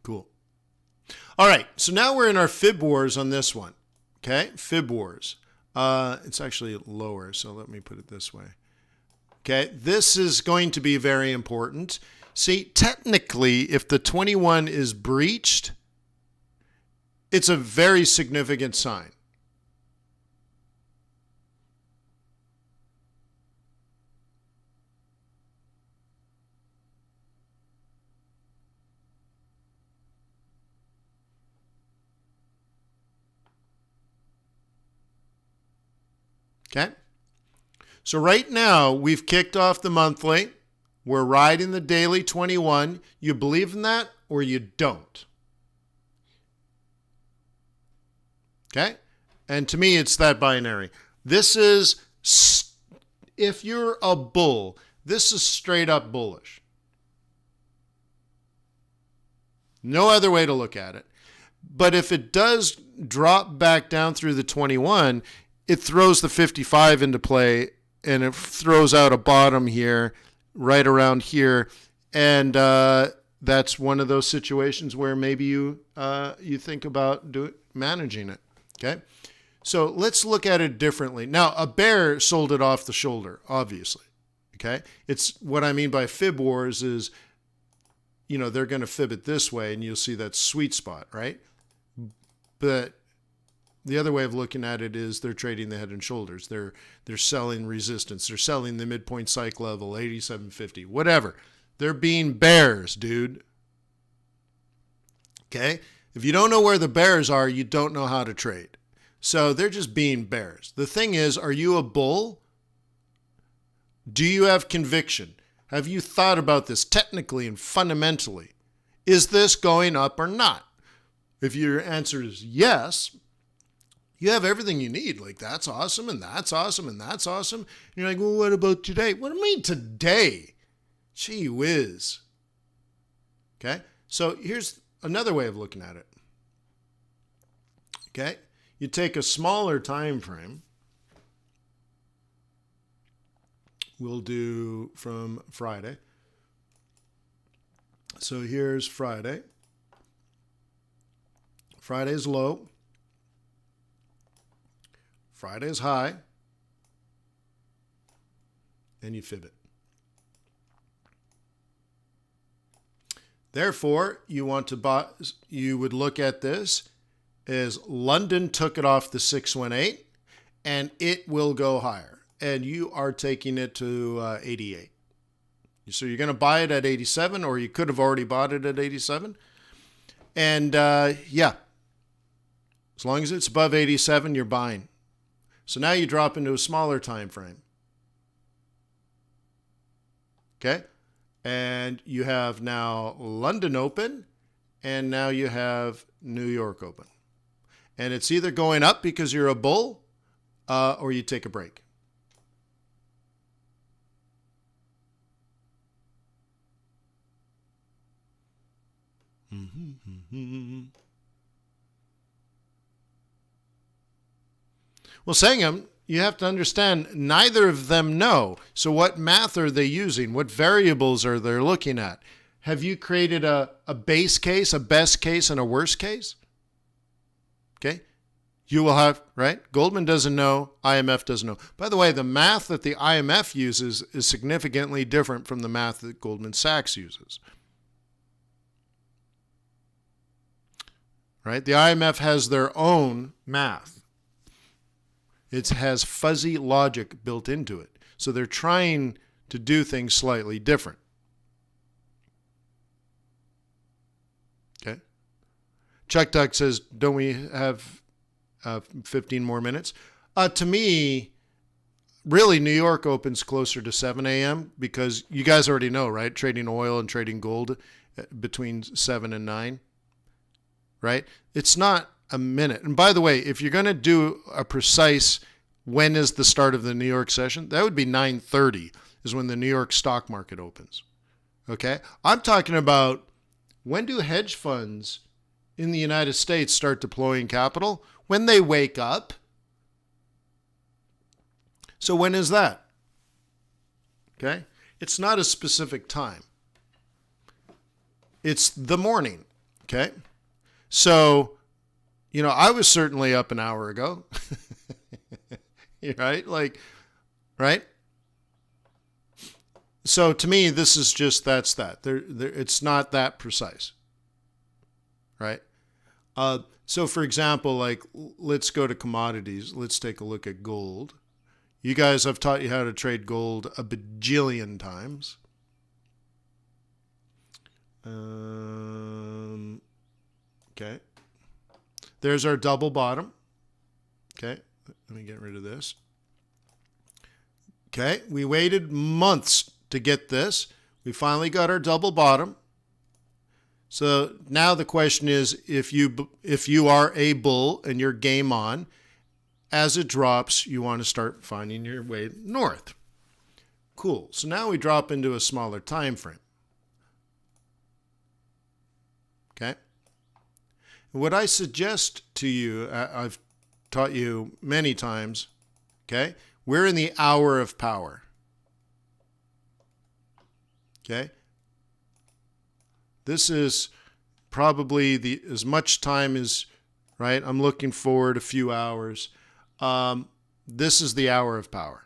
Cool. All right. So now we're in our fib wars on this one. Okay. Fib wars. It's actually lower. So let me put it this way. Okay. This is going to be very important. See, technically, if the 21 is breached, it's a very significant sign. Okay. So right now we've kicked off the monthly. We're riding the daily 21. You believe in that or you don't. Okay. And to me, it's that binary. This is, if you're a bull, this is straight up bullish. No other way to look at it. But if it does drop back down through the 21, it throws the 55 into play, and it throws out a bottom here, right around here. And that's one of those situations where maybe you think about managing it. Okay. So let's look at it differently. Now, a bear sold it off the shoulder, obviously. Okay. It's what I mean by fib wars is, they're going to fib it this way and you'll see that sweet spot, right? But the other way of looking at it is they're trading the head and shoulders. They're selling resistance. They're selling the midpoint psych level, 87.50, whatever. They're being bears, dude. Okay? If you don't know where the bears are, you don't know how to trade. So they're just being bears. The thing is, are you a bull? Do you have conviction? Have you thought about this technically and fundamentally? Is this going up or not? If your answer is yes, you have everything you need. Like, that's awesome, and that's awesome, and that's awesome. And you're like, well, what about today? What do you mean today? Gee whiz. Okay? So here's another way of looking at it. Okay? You take a smaller time frame. We'll do from Friday. So here's Friday. Friday's low. Friday's high. And you fib it. Therefore, you would look at this as London took it off the 618 and it will go higher. And you are taking it to 88. So you're going to buy it at 87, or you could have already bought it at 87. And yeah, as long as it's above 87, you're buying. So now you drop into a smaller time frame. Okay? And you have now London open, and now you have New York open. And it's either going up because you're a bull, or you take a break. Well, Sangham, you have to understand, neither of them know. So what math are they using? What variables are they looking at? have you created a base case, a best case, and a worst case? Okay. You will have, right? Goldman doesn't know. IMF doesn't know. By the way, the math that the IMF uses is significantly different from the math that Goldman Sachs uses. Right? The IMF has their own math. It has fuzzy logic built into it. So they're trying to do things slightly different. Okay. Chuck Duck says, don't we have 15 more minutes? To me, really, New York opens closer to 7 a.m. because you guys already know, right? Trading oil and trading gold between 7 and 9, right? It's not a minute. And by the way, if you're going to do a precise when is the start of the New York session, that would be 9:30 is when the New York stock market opens. Okay? I'm talking about when do hedge funds in the United States start deploying capital? When they wake up. So when is that? Okay? It's not a specific time. It's the morning. Okay? So, I was certainly up an hour ago. Right? Right? So to me, this is just, that's that. It's not that precise. Right? So for example, let's go to commodities. Let's take a look at gold. You guys, I've taught you how to trade gold a bajillion times. Okay. There's our double bottom. Okay. Let me get rid of this. Okay. We waited months to get this. We finally got our double bottom. So now the question is, if you are a bull and you're game on, as it drops, you want to start finding your way north. Cool. So now we drop into a smaller time frame. Okay. What I suggest to you, I've taught you many times, okay? We're in the hour of power. Okay? This is probably as much time as, right? I'm looking forward a few hours. This is the hour of power.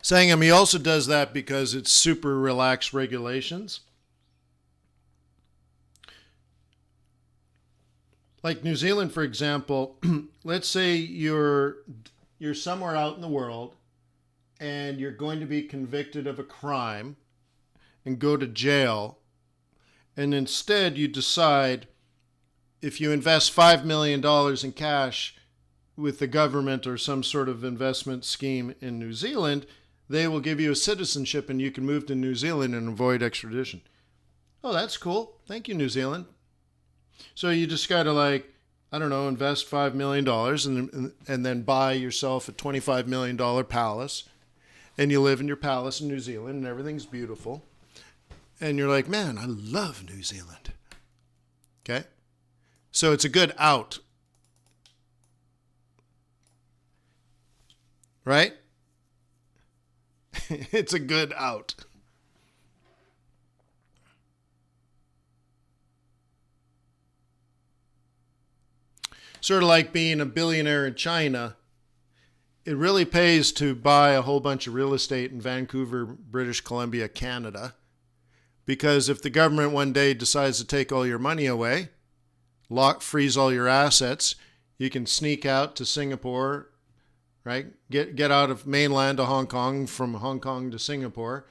Saying he also does that because it's super relaxed regulations. Like New Zealand, for example, let's say you're somewhere out in the world and you're going to be convicted of a crime and go to jail, and instead you decide if you invest $5 million in cash with the government or some sort of investment scheme in New Zealand, they will give you a citizenship and you can move to New Zealand and avoid extradition. Oh, that's cool. Thank you, New Zealand. So you just got to invest $5 million and then buy yourself a $25 million palace, and you live in your palace in New Zealand and everything's beautiful. And you're like, man, I love New Zealand. Okay? So it's a good out. Right? It's a good out. Sort of like being a billionaire in China. It really pays to buy a whole bunch of real estate in Vancouver, British Columbia, Canada. Because if the government one day decides to take all your money away, freeze all your assets, you can sneak out to Singapore, right? Get out of mainland to Hong Kong, from Hong Kong to Singapore,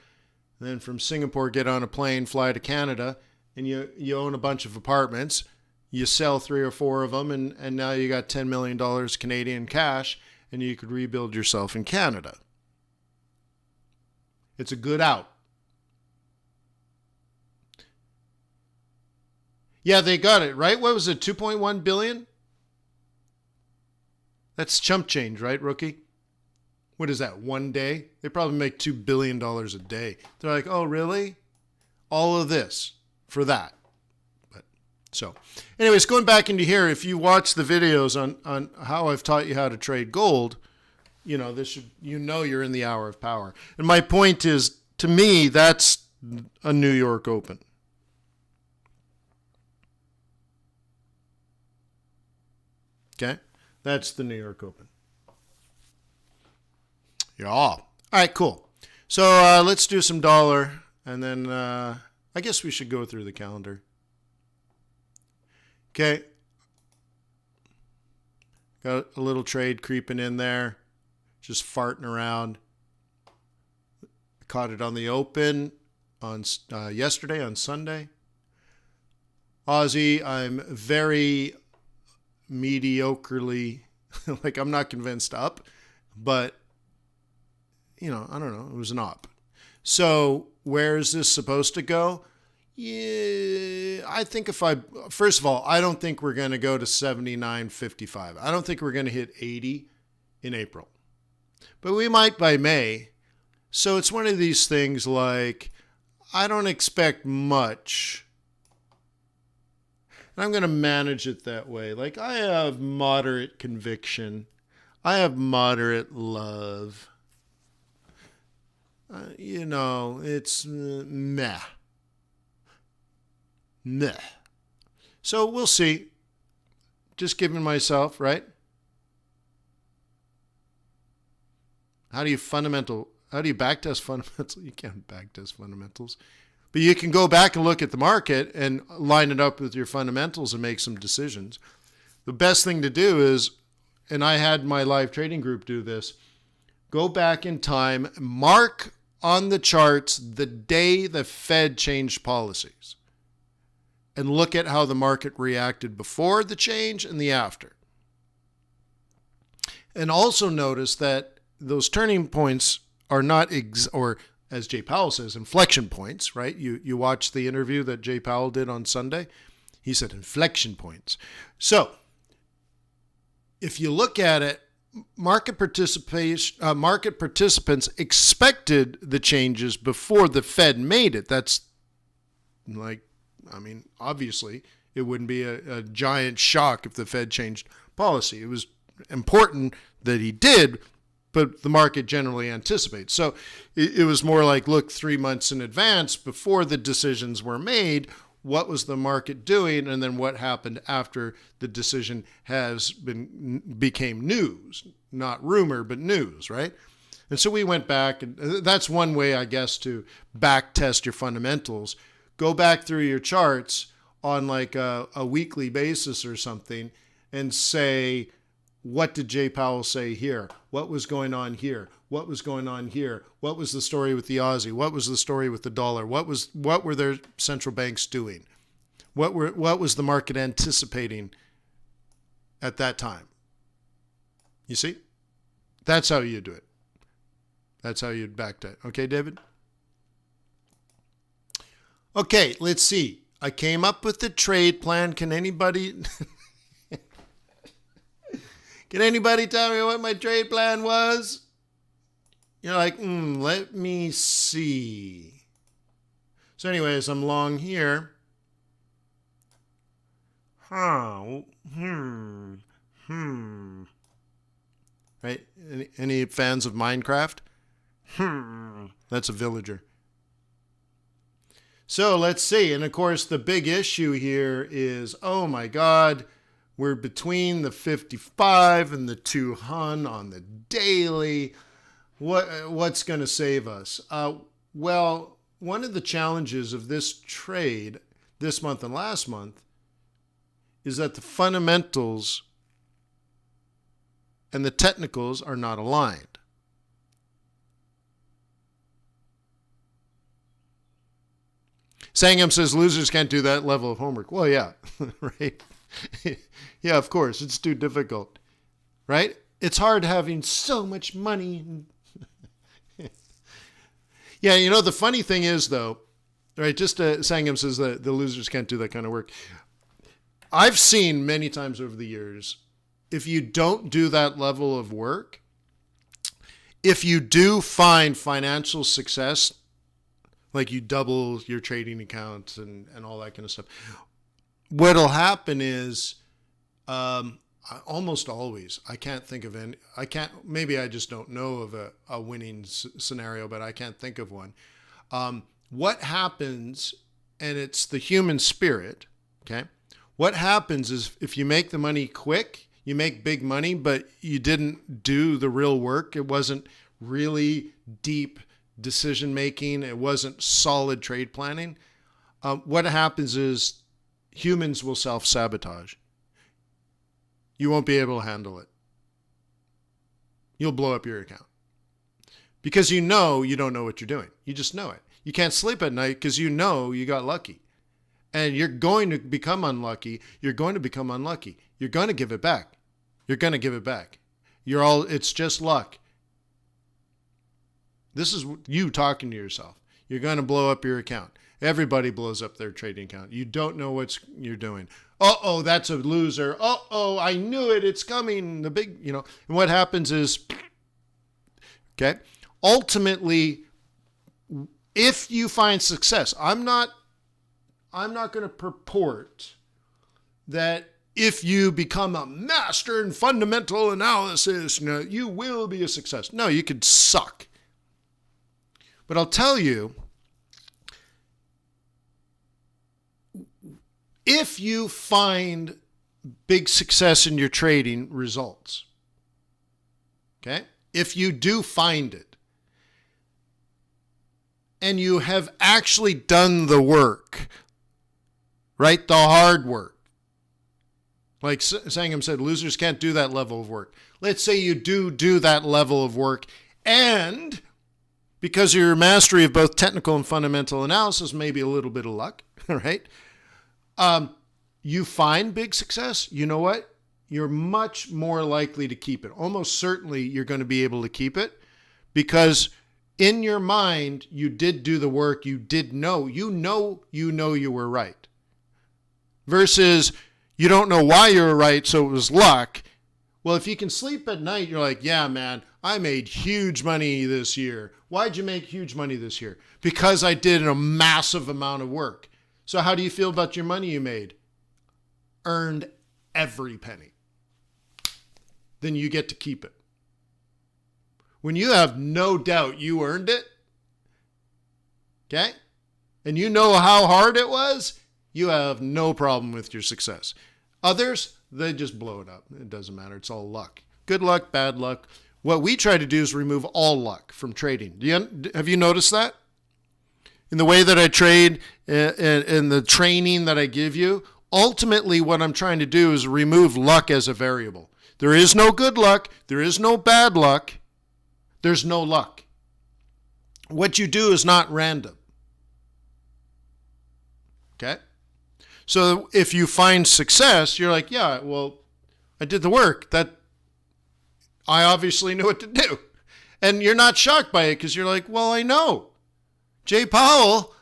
and then from Singapore get on a plane, fly to Canada, and you own a bunch of apartments. You sell 3 or 4 of them, and now you got $10 million Canadian cash, and you could rebuild yourself in Canada. It's a good out. Yeah, they got it, right? What was it, 2.1 billion? That's chump change, right, rookie? What is that, one day? They probably make $2 billion a day. They're like, oh, really? All of this for that. But so, anyways, going back into here, if you watch the videos on how I've taught you how to trade gold, this should, you're in the hour of power. And my point is, to me, that's a New York Open. Okay? That's the New York Open. Yeah. All right, cool. So let's do some dollar, and then I guess we should go through the calendar. Okay. Got a little trade creeping in there, just farting around. Caught it on the open on yesterday, on Sunday. Aussie, I'm very mediocrely, like I'm not convinced up, but I don't know. It was an op. So where is this supposed to go? Yeah, I think first of all, I don't think we're going to go to 79.55. I don't think we're going to hit 80 in April, but we might by May. So it's one of these things like, I don't expect much. And I'm going to manage it that way. Like, I have moderate conviction. I have moderate love. It's meh. Meh. So we'll see. Just giving myself, right? How do you backtest fundamentals? You can't backtest fundamentals. But you can go back and look at the market and line it up with your fundamentals and make some decisions. The best thing to do is, and I had my live trading group do this, go back in time, mark on the charts the day the Fed changed policies, and look at how the market reacted before the change and the after. And also notice that those turning points are not, or as Jay Powell says, inflection points, right? You watch the interview that Jay Powell did on Sunday. He said inflection points. So if you look at it, market participants expected the changes before the Fed made it. That's obviously it wouldn't be a giant shock if the Fed changed policy. It was important that he did, but the market generally anticipates. So it was more like, look 3 months in advance before the decisions were made, what was the market doing, and then what happened after the decision became news, not rumor, but news, right? And so we went back, and that's one way, I guess, to back test your fundamentals. Go back through your charts on like a weekly basis or something and say, what did Jay Powell say here? What was going on here? What was going on here? What was the story with the Aussie? What was the story with the dollar? What were their central banks doing? What was the market anticipating at that time? You see? That's how you do it. That's how you'd back that. Okay, David? Okay, let's see. I came up with the trade plan. Can anybody tell me what my trade plan was? You're like, let me see. So anyways, I'm long here. Right? Any fans of Minecraft? That's a villager. So let's see. And of course, the big issue here is, oh my God, we're between the 55 and the 200 on the daily. What's going to save us? Well, one of the challenges of this trade this month and last month is that the fundamentals and the technicals are not aligned. Sangam says losers can't do that level of homework. Well, yeah, right. Yeah, of course. It's too difficult, right? It's hard having so much money. Yeah, the funny thing is, though, right, just Sangam says that the losers can't do that kind of work. I've seen many times over the years if you don't do that level of work, if you do find financial success, like you double your trading accounts and all that kind of stuff, what'll happen is almost always, I can't think of any, maybe I just don't know of a winning scenario, but I can't think of one. What happens, and it's the human spirit, okay? What happens is if you make the money quick, you make big money, but you didn't do the real work. It wasn't really deep decision making. It wasn't solid trade planning. What happens is humans will self-sabotage. You won't be able to handle it. You'll blow up your account because you know you don't know what you're doing. You just know it. You can't sleep at night because you know you got lucky. And you're going to become unlucky. You're going to become unlucky. You're going to give it back. You're going to give it back. It's just luck. This is you talking to yourself. You're going to blow up your account. Everybody blows up their trading account. You don't know what you're doing. Uh-oh, that's a loser. Uh-oh, I knew it. It's coming. The big, and what happens is, okay, ultimately, if you find success, I'm not going to purport that if you become a master in fundamental analysis, you will be a success. No, you could suck. But I'll tell you, if you find big success in your trading results, okay? If you do find it, and you have actually done the work, right? The hard work. Like Sangam said, losers can't do that level of work. Let's say you do that level of work, and because of your mastery of both technical and fundamental analysis, maybe a little bit of luck, right? You find big success, you know what? You're much more likely to keep it. Almost certainly you're going to be able to keep it because in your mind, you did do the work. You did know, you were right. Versus you don't know why you were right, so it was luck. Well, if you can sleep at night, you're like, yeah, man, I made huge money this year. Why'd you make huge money this year? Because I did a massive amount of work. So how do you feel about your money you made? Earned every penny. Then you get to keep it. When you have no doubt you earned it, okay, and you know how hard it was, you have no problem with your success. Others, they just blow it up. It doesn't matter. It's all luck. Good luck, bad luck. What we try to do is remove all luck from trading. Have you noticed that? In the way that I trade, in the training that I give you, ultimately what I'm trying to do is remove luck as a variable. There is no good luck. There is no bad luck. There's no luck. What you do is not random. Okay? So if you find success, you're like, yeah, well, I did the work. That I obviously knew what to do. And you're not shocked by it because you're like, well, I know. Jay Powell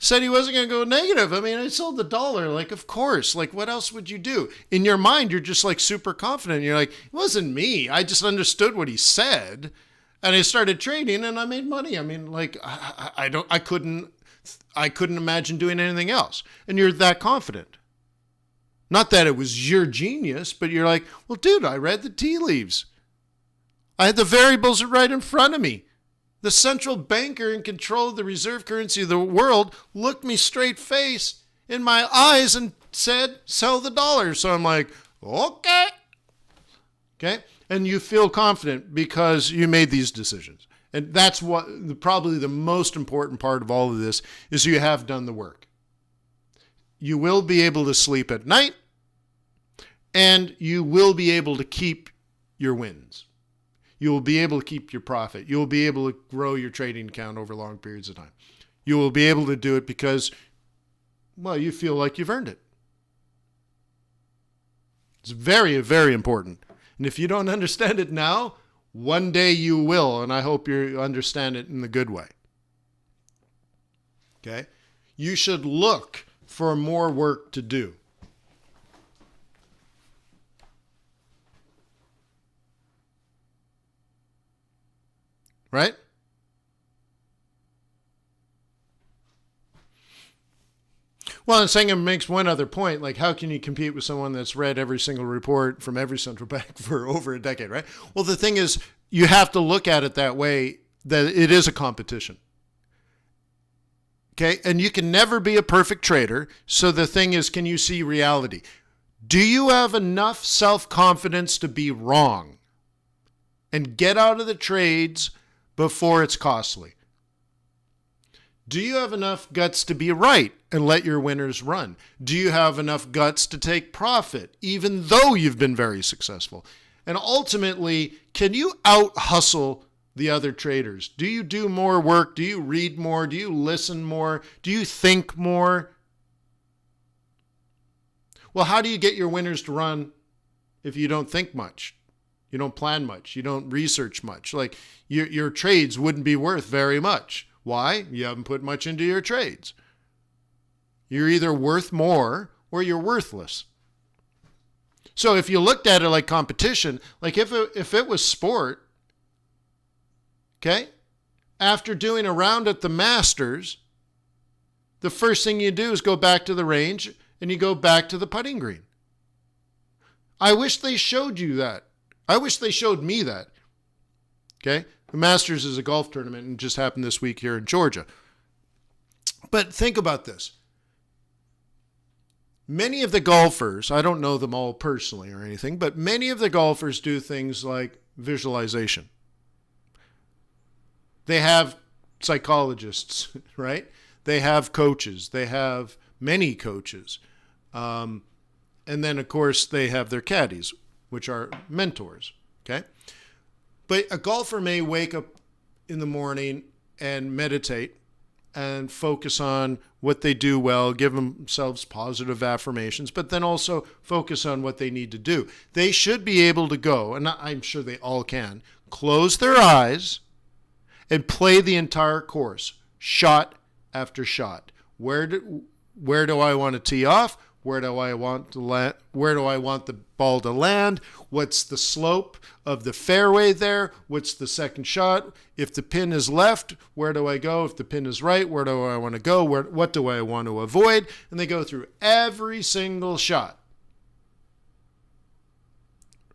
said he wasn't going to go negative. I mean, I sold the dollar. Like, of course. Like, what else would you do? In your mind, you're just like super confident. You're like, it wasn't me. I just understood what he said. And I started trading and I made money. I mean, like, I couldn't imagine doing anything else. And you're that confident. Not that it was your genius, but you're like, well, dude, I read the tea leaves. I had the variables right in front of me. The central banker in control of the reserve currency of the world looked me straight face in my eyes and said, sell the dollar. So I'm like, okay. Okay. And you feel confident because you made these decisions. And that's what probably the most important part of all of this is you have done the work. You will be able to sleep at night and you will be able to keep your wins. You will be able to keep your profit. You will be able to grow your trading account over long periods of time. You will be able to do it because, well, you feel like you've earned it. It's very, very important. And if you don't understand it now, one day you will, and I hope you understand it in the good way. Okay? You should look for more work to do. right? Well, and Sangam makes one other point, like how can you compete with someone that's read every single report from every central bank for over a decade, right? Well, the thing is, you have to look at it that way, that it is a competition. Okay, and you can never be a perfect trader. So the thing is, can you see reality? Do you have enough self-confidence to be wrong and get out of the trades before it's costly? Do you have enough guts to be right and let your winners run? Do you have enough guts to take profit, even though you've been very successful? And ultimately, can you out-hustle the other traders? Do you do more work? Do you read more? Do you listen more? Do you think more? Well, how do you get your winners to run if you don't think much? You don't plan much. You don't research much. Like your trades wouldn't be worth very much. Why? You haven't put much into your trades. You're either worth more or you're worthless. So if you looked at it like competition, like if it was sport, okay, after doing a round at the Masters, the first thing you do is go back to the range and you go back to the putting green. I wish they showed you that. I wish they showed me that. Okay? The Masters is a golf tournament and just happened this week here in Georgia. But think about this. Many of the golfers, I don't know them all personally or anything, but many of the golfers do things like visualization. They have psychologists, right? They have coaches. They have many coaches. And then, of course, they have their caddies, which are mentors, okay? But a golfer may wake up in the morning and meditate and focus on what they do well, give themselves positive affirmations, but then also focus on what they need to do. They should be able to go, and I'm sure they all can, close their eyes and play the entire course, shot after shot. Where do I want to tee off? Where do I want to land? Where do I want the ball to land? What's the slope of the fairway there? What's the second shot? If the pin is left, where do I go? If the pin is right, where do I want to go? What do I want to avoid? And they go through every single shot.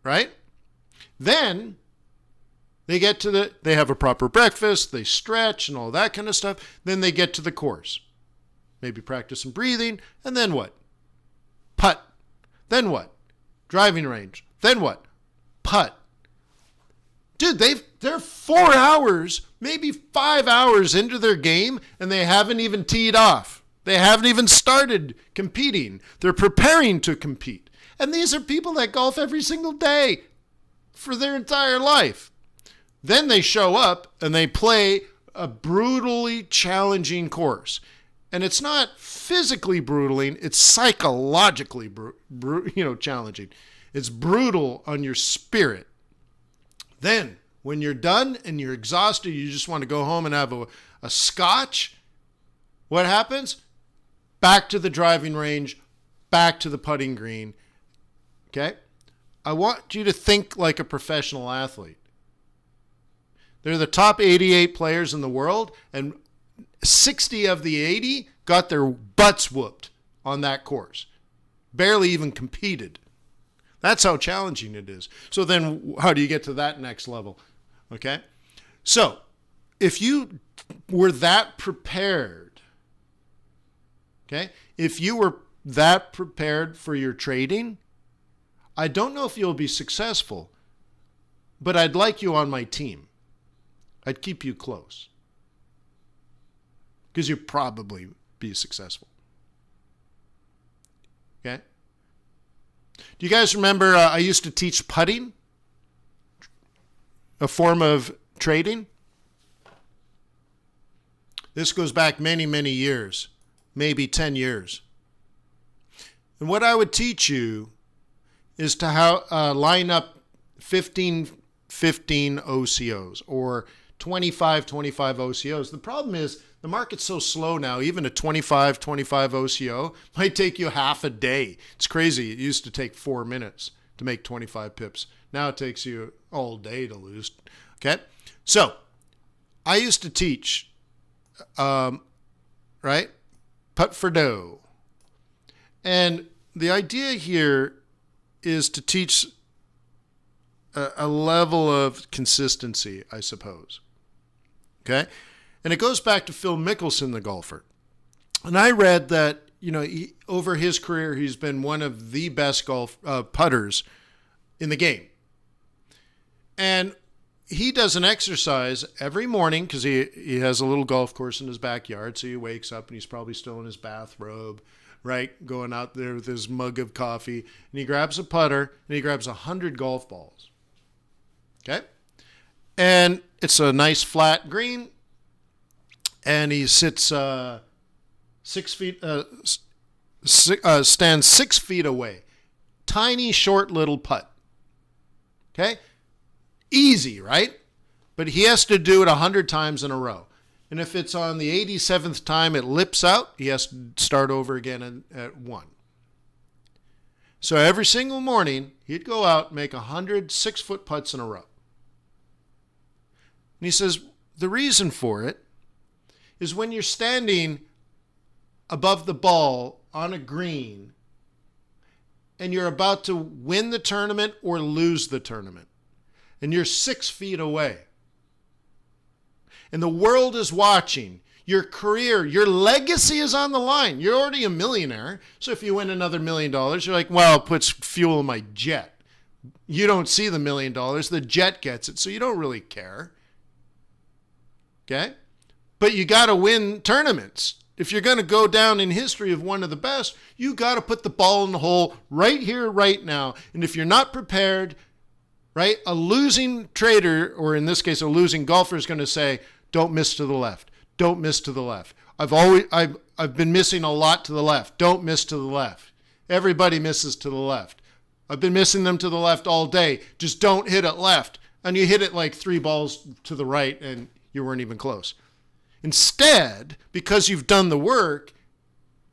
Right? Then they have a proper breakfast, they stretch and all that kind of stuff. Then they get to the course. Maybe practice some breathing, and then what? Putt. Then what? Driving range. Then what? Putt. Dude, they're 4 hours, maybe 5 hours into their game, and they haven't even teed off. They haven't even started competing. They're preparing to compete. And these are people that golf every single day for their entire life. Then they show up and they play a brutally challenging course. And it's not physically brutaling, it's psychologically challenging. It's brutal on your spirit. Then, when you're done and you're exhausted, you just want to go home and have a scotch, what happens? Back to the driving range, back to the putting green. Okay? I want you to think like a professional athlete. They're the top 88 players in the world, and 60 of the 80 got their butts whooped on that course. Barely even competed. That's how challenging it is. So then how do you get to that next level? Okay? So if you were that prepared, okay? If you were that prepared for your trading, I don't know if you'll be successful, but I'd like you on my team. I'd keep you close. Because you'll probably be successful. Okay? Do you guys remember I used to teach putting? A form of trading? This goes back many, many years. Maybe 10 years. And what I would teach you is to line up 15 OCOs or 25 OCOs. The problem is the market's so slow now, even a 25 OCO might take you half a day. It's crazy. It used to take 4 minutes to make 25 pips. Now it takes you all day to lose. Okay? So I used to teach, right? Putt for dough. And the idea here is to teach a level of consistency, I suppose. Okay? And it goes back to Phil Mickelson, the golfer. And I read that, over his career, he's been one of the best golf putters in the game. And he does an exercise every morning because he has a little golf course in his backyard. So he wakes up and he's probably still in his bathrobe, right? Going out there with his mug of coffee. And he grabs a putter and he grabs 100 golf balls. Okay? And it's a nice flat green. And he sits 6 feet, stands 6 feet away. Tiny, short little putt. Okay? Easy, right? But he has to do it 100 times in a row. And if it's on the 87th time it lips out, he has to start over again at 1. So every single morning, he'd go out and make 100 6-foot putts in a row. And he says the reason for it is when you're standing above the ball on a green and you're about to win the tournament or lose the tournament, and you're 6 feet away, and the world is watching, your career, your legacy is on the line. You're already a millionaire, so if you win another $1 million, you're like, well, it puts fuel in my jet. You don't see the $1 million, the jet gets it, so you don't really care. Okay? But you got to win tournaments. If you're going to go down in history of one of the best, you got to put the ball in the hole right here, right now. And if you're not prepared, right, a losing trader, or in this case, a losing golfer, is going to say, don't miss to the left. Don't miss to the left. I've been missing a lot to the left. Don't miss to the left. Everybody misses to the left. I've been missing them to the left all day. Just don't hit it left. And you hit it like 3 balls to the right and you weren't even close. Instead, because you've done the work,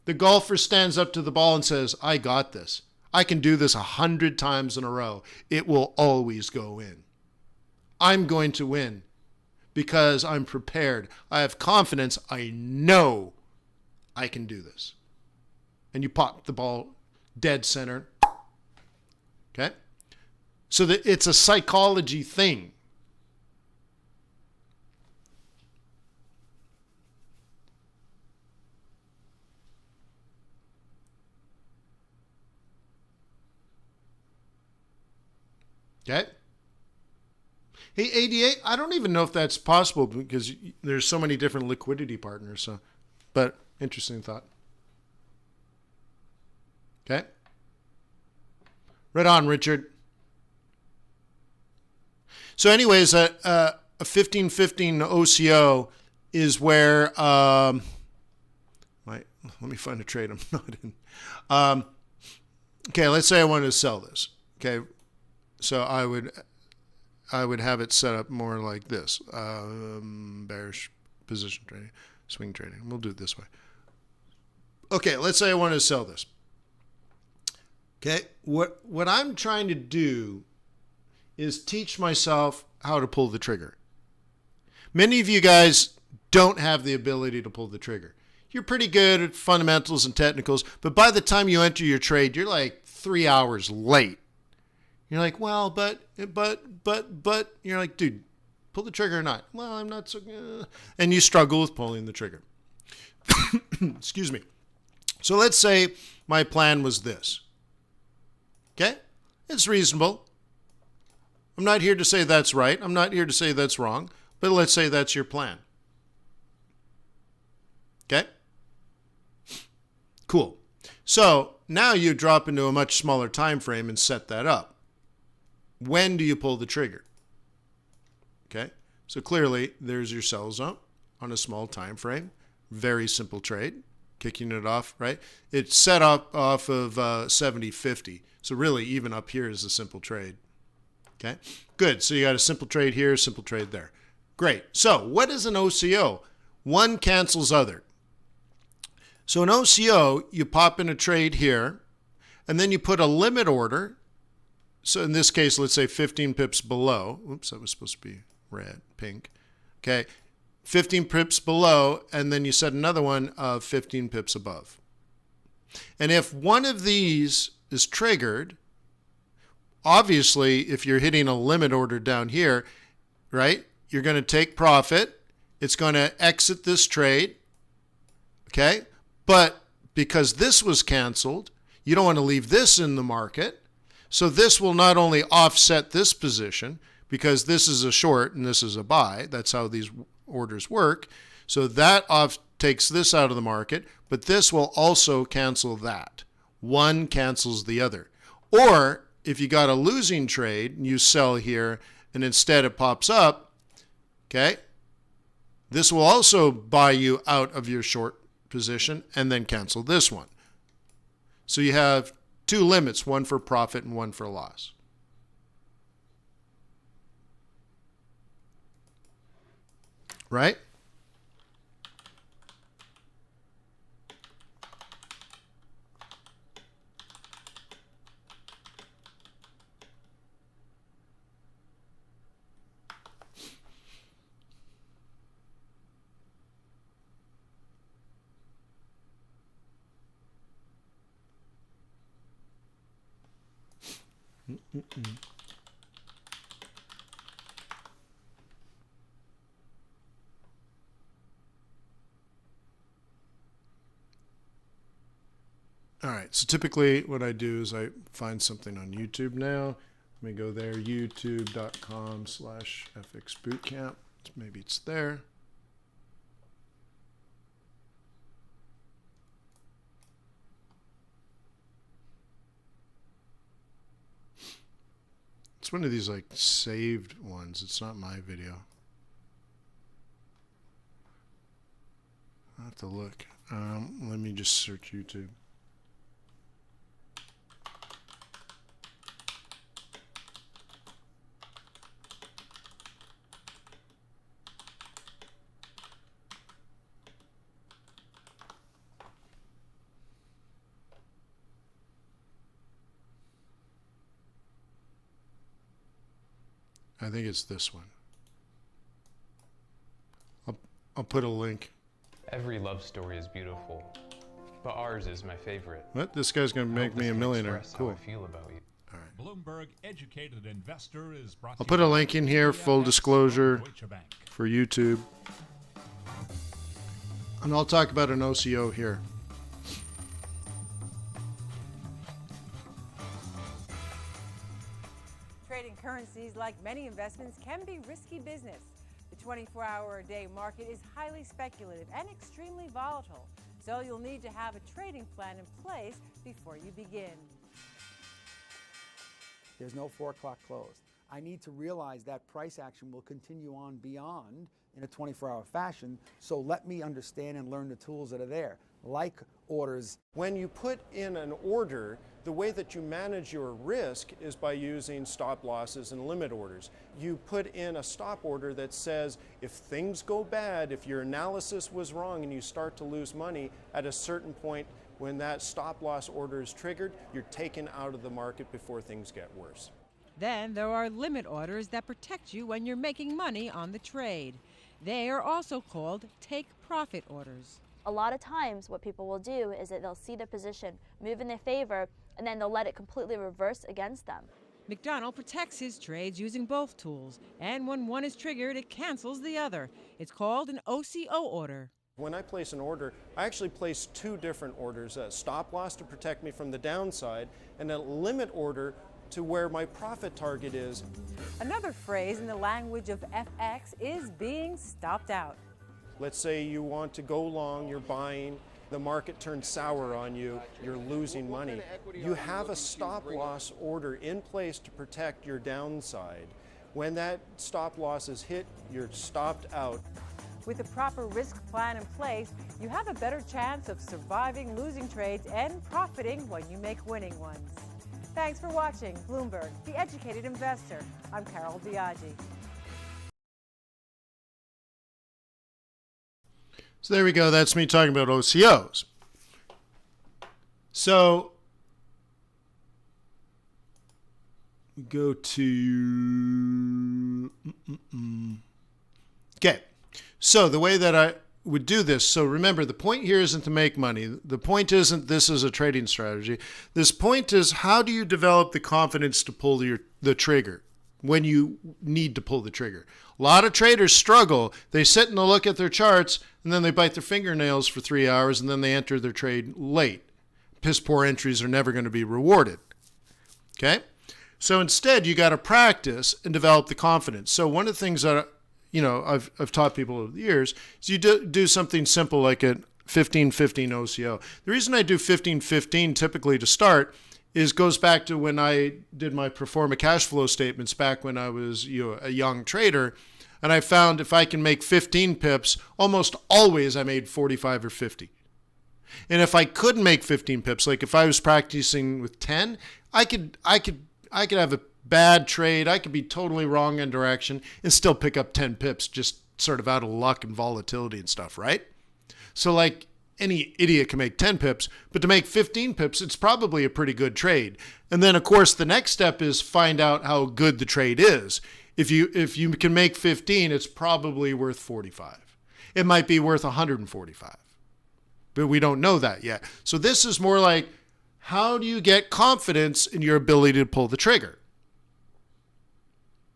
the golfer stands up to the ball and says, I got this. I can do this 100 times in a row. It will always go in. I'm going to win because I'm prepared. I have confidence. I know I can do this. And you pop the ball dead center. Okay? So that it's a psychology thing. Okay. Hey, 88, I don't even know if that's possible because there's so many different liquidity partners. So, but interesting thought. Okay. Right on, Richard. So anyways, a 1515 OCO is where, let me find a trade I'm not in. Okay, let's say I wanted to sell this. Okay. So I would have it set up more like this. Bearish position trading, swing trading. We'll do it this way. Okay, let's say I want to sell this. Okay, what I'm trying to do is teach myself how to pull the trigger. Many of you guys don't have the ability to pull the trigger. You're pretty good at fundamentals and technicals, but by the time you enter your trade, you're like 3 hours late. You're like, well, but, you're like, dude, pull the trigger or not? Well, I'm not so good. And you struggle with pulling the trigger. Excuse me. So let's say my plan was this. Okay? It's reasonable. I'm not here to say that's right. I'm not here to say that's wrong. But let's say that's your plan. Okay? Cool. So now you drop into a much smaller time frame and set that up. When do you pull the trigger? Okay, so clearly there's your sell zone on a small time frame. Very simple trade, kicking it off, right? It's set up off of 70.50. So really even up here is a simple trade. Okay, good. So you got a simple trade here, simple trade there. Great. So what is an OCO? One cancels other. So an OCO, you pop in a trade here, and then you put a limit order. So in this case, let's say 15 pips below. Oops, that was supposed to be red, pink. Okay. 15 pips below, and then you set another one of 15 pips above. And if one of these is triggered, obviously, if you're hitting a limit order down here, right, you're going to take profit. It's going to exit this trade, okay? But because this was canceled, you don't want to leave this in the market. So this will not only offset this position, because this is a short and this is a buy. That's how these orders work. So that takes this out of the market, but this will also cancel that. One cancels the other. Or if you got a losing trade and you sell here and instead it pops up, okay, this will also buy you out of your short position and then cancel this one. So you have two limits, one for profit and one for loss. Right? All right, so typically what I do is I find something on YouTube now. Let me go there, youtube.com/fxbootcamp. Maybe it's there. It's one of these like saved ones. It's not my video. I'll have to look. Let me just search YouTube. I think it's this one. I'll put a link. Every love story is beautiful, but ours is my favorite. What? This guy's going to make me a millionaire. Cool. How I feel about you. All right. Bloomberg Educated Investor is brought I'll put a link in here, full disclosure for YouTube. And I'll talk about an OCO here. Trading currencies, like many investments, can be risky business. The 24-hour-a-day market is highly speculative and extremely volatile, so you'll need to have a trading plan in place before you begin. There's no 4 o'clock close. I need to realize that price action will continue on beyond in a 24-hour fashion, so let me understand and learn the tools that are there, like orders. When you put in an order, the way that you manage your risk is by using stop losses and limit orders. You put in a stop order that says if things go bad, if your analysis was wrong and you start to lose money, at a certain point when that stop loss order is triggered, you're taken out of the market before things get worse. Then there are limit orders that protect you when you're making money on the trade. They are also called take profit orders. A lot of times what people will do is that they'll see their position move in their favor and then they'll let it completely reverse against them. McDonald protects his trades using both tools, and when one is triggered, it cancels the other. It's called an OCO order. When I place an order, I actually place 2 different orders, a stop loss to protect me from the downside and a limit order to where my profit target is. Another phrase in the language of FX is being stopped out. Let's say you want to go long, you're buying, the market turns sour on you, you're losing money. You have a stop loss order in place to protect your downside. When that stop loss is hit, you're stopped out. With a proper risk plan in place, you have a better chance of surviving losing trades and profiting when you make winning ones. Thanks for watching Bloomberg, The Educated Investor. I'm Carol Biaggi. So there we go. That's me talking about OCOs. So go to okay. So the way that I would do this, so remember, the point here isn't to make money. The point isn't this is a trading strategy. This point is, how do you develop the confidence to pull the trigger when you need to pull the trigger? A lot of traders struggle. They sit and they look at their charts, and then they bite their fingernails for 3 hours, and then they enter their trade late. Piss poor entries are never going to be rewarded. Okay? So instead, you got to practice and develop the confidence. So one of the things that I've taught people over the years is you do something simple like a 15-15 OCO. The reason I do 15-15 typically to start goes back to when I did my pro forma cash flow statements back when I was a young trader, and I found if I can make 15 pips, almost always I made 45 or 50. And if I couldn't make 15 pips, like if I was practicing with 10, I could have a bad trade. I could be totally wrong in direction and still pick up 10 pips just sort of out of luck and volatility and stuff, right? So like any idiot can make 10 pips, but to make 15 pips, it's probably a pretty good trade. And then of course the next step is find out how good the trade is. If you can make 15, it's probably worth 45. It might be worth 145. But we don't know that yet. So this is more like, how do you get confidence in your ability to pull the trigger?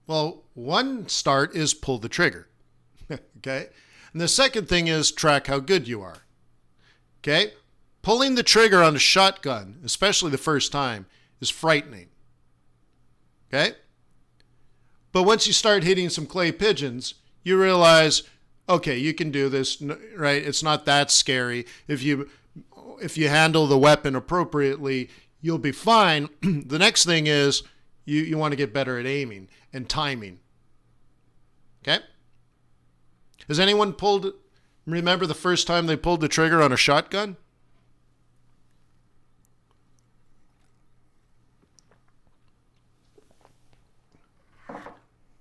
Well, one start is pull the trigger. Okay? And the second thing is track how good you are. Okay? Pulling the trigger on a shotgun, especially the first time, is frightening. Okay? But once you start hitting some clay pigeons, you realize, okay, you can do this, right? It's not that scary. If you handle the weapon appropriately, you'll be fine. The next thing is you want to get better at aiming and timing. Okay? Has anyone remember the first time they pulled the trigger on a shotgun?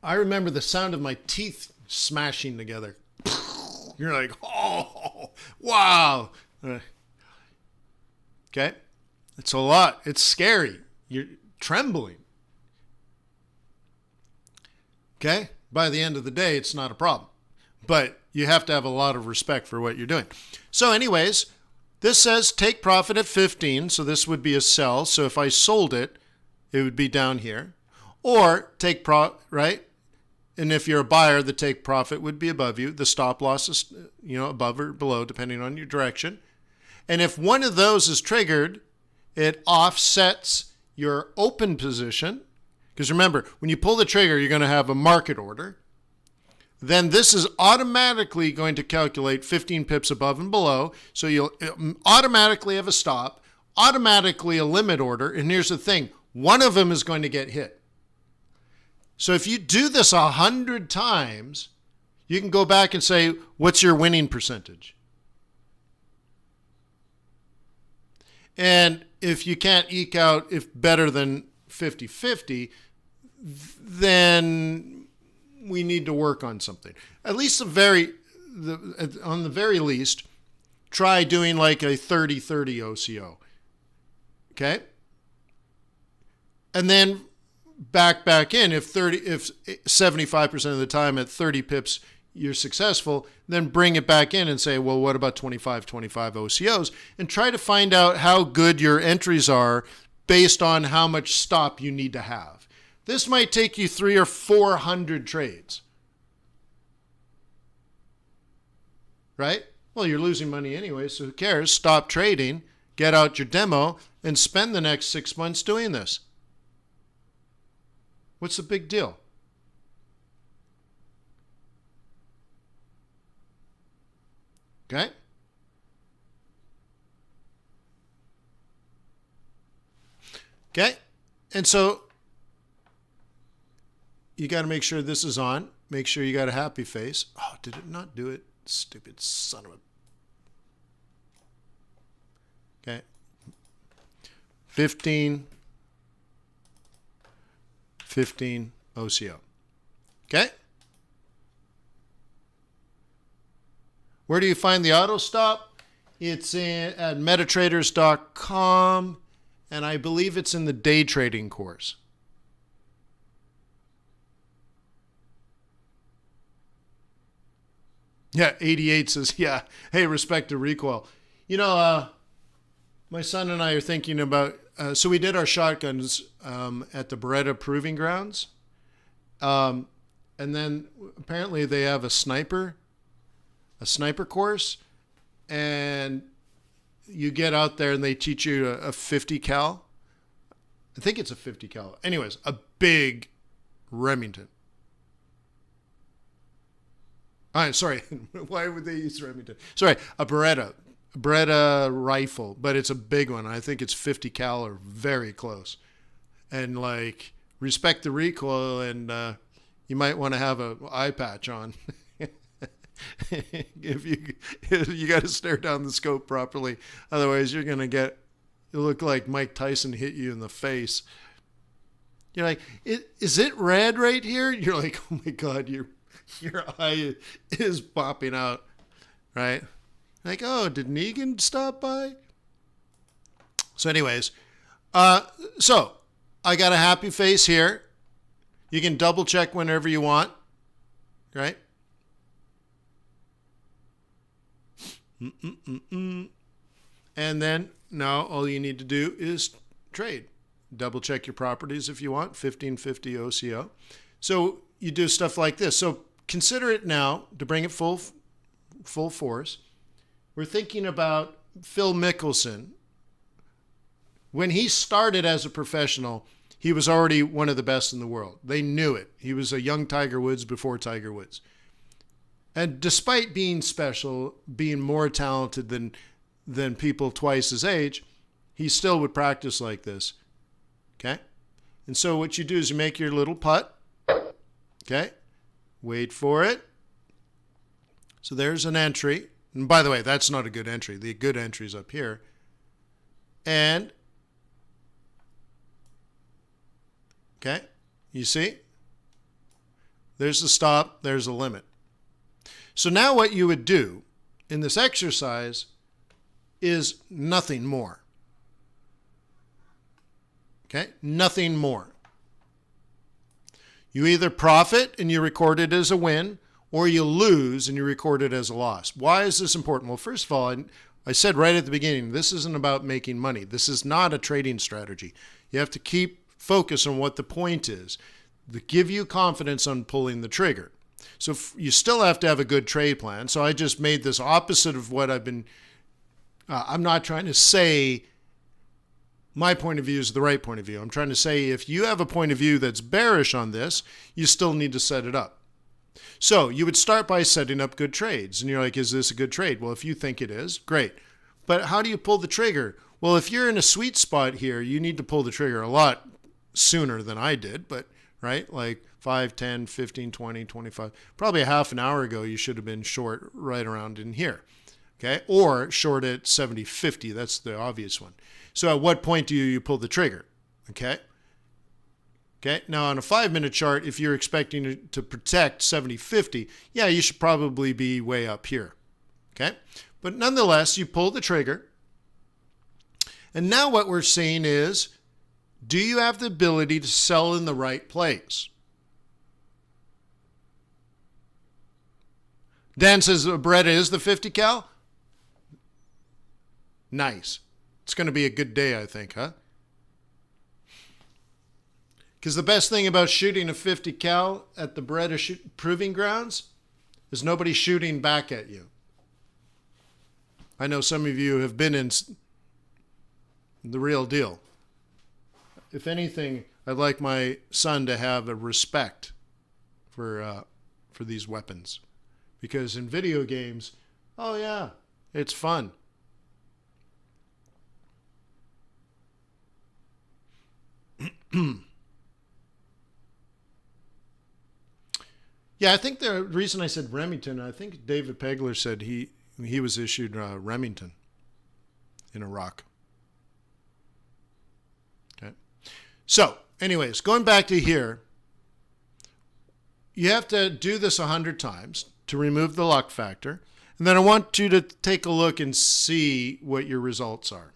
I remember the sound of my teeth smashing together. You're like, oh, wow. Okay? It's a lot. It's scary. You're trembling. Okay? By the end of the day, it's not a problem. But you have to have a lot of respect for what you're doing. So anyways, this says take profit at 15. So this would be a sell. So if I sold it, it would be down here. Or take right? And if you're a buyer, the take profit would be above you. The stop loss is, above or below, depending on your direction. And if one of those is triggered, it offsets your open position. Because remember, when you pull the trigger, you're going to have a market order. Then this is automatically going to calculate 15 pips above and below. So you'll automatically have a stop, automatically a limit order. And here's the thing, one of them is going to get hit. So if you do this 100 times, you can go back and say, what's your winning percentage? And if you can't eke out if better than 50-50, then we need to work on something. At least on the very least, try doing like a 30-30 OCO. Okay? And then back in. If 75% of the time at 30 pips you're successful, then bring it back in and say, well, what about 25 OCOs? And try to find out how good your entries are based on how much stop you need to have. This might take you 300 or 400 trades. Right? Well, you're losing money anyway, so who cares? Stop trading, get out your demo, and spend the next 6 months doing this. What's the big deal? Okay? Okay? And so you got to make sure this is on. Make sure you got a happy face. Oh, did it not do it? Stupid son of a... Okay. 15 OCO. Okay? Where do you find the auto stop? It's at metatraders.com, and I believe it's in the day trading course. Yeah, 88 says, yeah, hey, respect to recoil. My son and I are thinking about, so we did our shotguns at the Beretta Proving Grounds. And then apparently they have a sniper course. And you get out there and they teach you a 50 cal. I think it's a 50 cal. Anyways, a big Remington. Sorry. Why would they use Remington? Sorry, a Beretta rifle, but it's a big one. I think it's 50 cal or very close. And like, respect the recoil, and you might want to have an eye patch on. If you got to stare down the scope properly, otherwise you're gonna look like Mike Tyson hit you in the face. You're like, is it red right here? You're like, oh my God, your eye is popping out, right? Like, oh, did Negan stop by? So anyways, so I got a happy face here. You can double check whenever you want, right? And then now all you need to do is trade. Double check your properties if you want, 1550 OCO. So you do stuff like this. So consider it now, to bring it full force. We're thinking about Phil Mickelson. When he started as a professional, he was already one of the best in the world. They knew it. He was a young Tiger Woods before Tiger Woods. And despite being special, being more talented than people twice his age, he still would practice like this. Okay? And so what you do is you make your little putt. Okay? Wait for it. So there's an entry. And by the way, that's not a good entry. The good entry is up here. And, okay? You see? There's the stop. There's the limit. So now what you would do in this exercise is nothing more. Okay? Nothing more. You either profit and you record it as a win, or you lose and you record it as a loss. Why is this important? Well, first of all, I said right at the beginning, this isn't about making money. This is not a trading strategy. You have to keep focus on what the point is to give you confidence on pulling the trigger. So you still have to have a good trade plan. So I just made this opposite of what I've been, I'm not trying to say my point of view is the right point of view. I'm trying to say if you have a point of view that's bearish on this, you still need to set it up. So you would start by setting up good trades. And you're like, is this a good trade? Well, if you think it is, great. But how do you pull the trigger? Well, if you're in a sweet spot here, you need to pull the trigger a lot sooner than I did, but right? Like 5, 10, 15, 20, 25. Probably a half an hour ago, you should have been short right around in here. Okay? Or short at 70.50. That's the obvious one. So at what point do you pull the trigger? Okay? Okay? Now on a 5-minute chart, if you're expecting to protect 70.50, yeah, you should probably be way up here. Okay? But nonetheless, you pull the trigger. And now what we're seeing is, do you have the ability to sell in the right place? Dan says Beretta is the 50 cal. Nice. It's going to be a good day, I think, huh? Because the best thing about shooting a 50 cal at the Beretta Proving Grounds is nobody's shooting back at you. I know some of you have been in the real deal. If anything, I'd like my son to have a respect for these weapons. Because in video games, oh yeah, it's fun. Yeah, I think the reason I said Remington, I think David Pegler said he was issued Remington in Iraq. Okay. So, anyways, going back to here, you have to do this 100 times to remove the luck factor. And then I want you to take a look and see what your results are.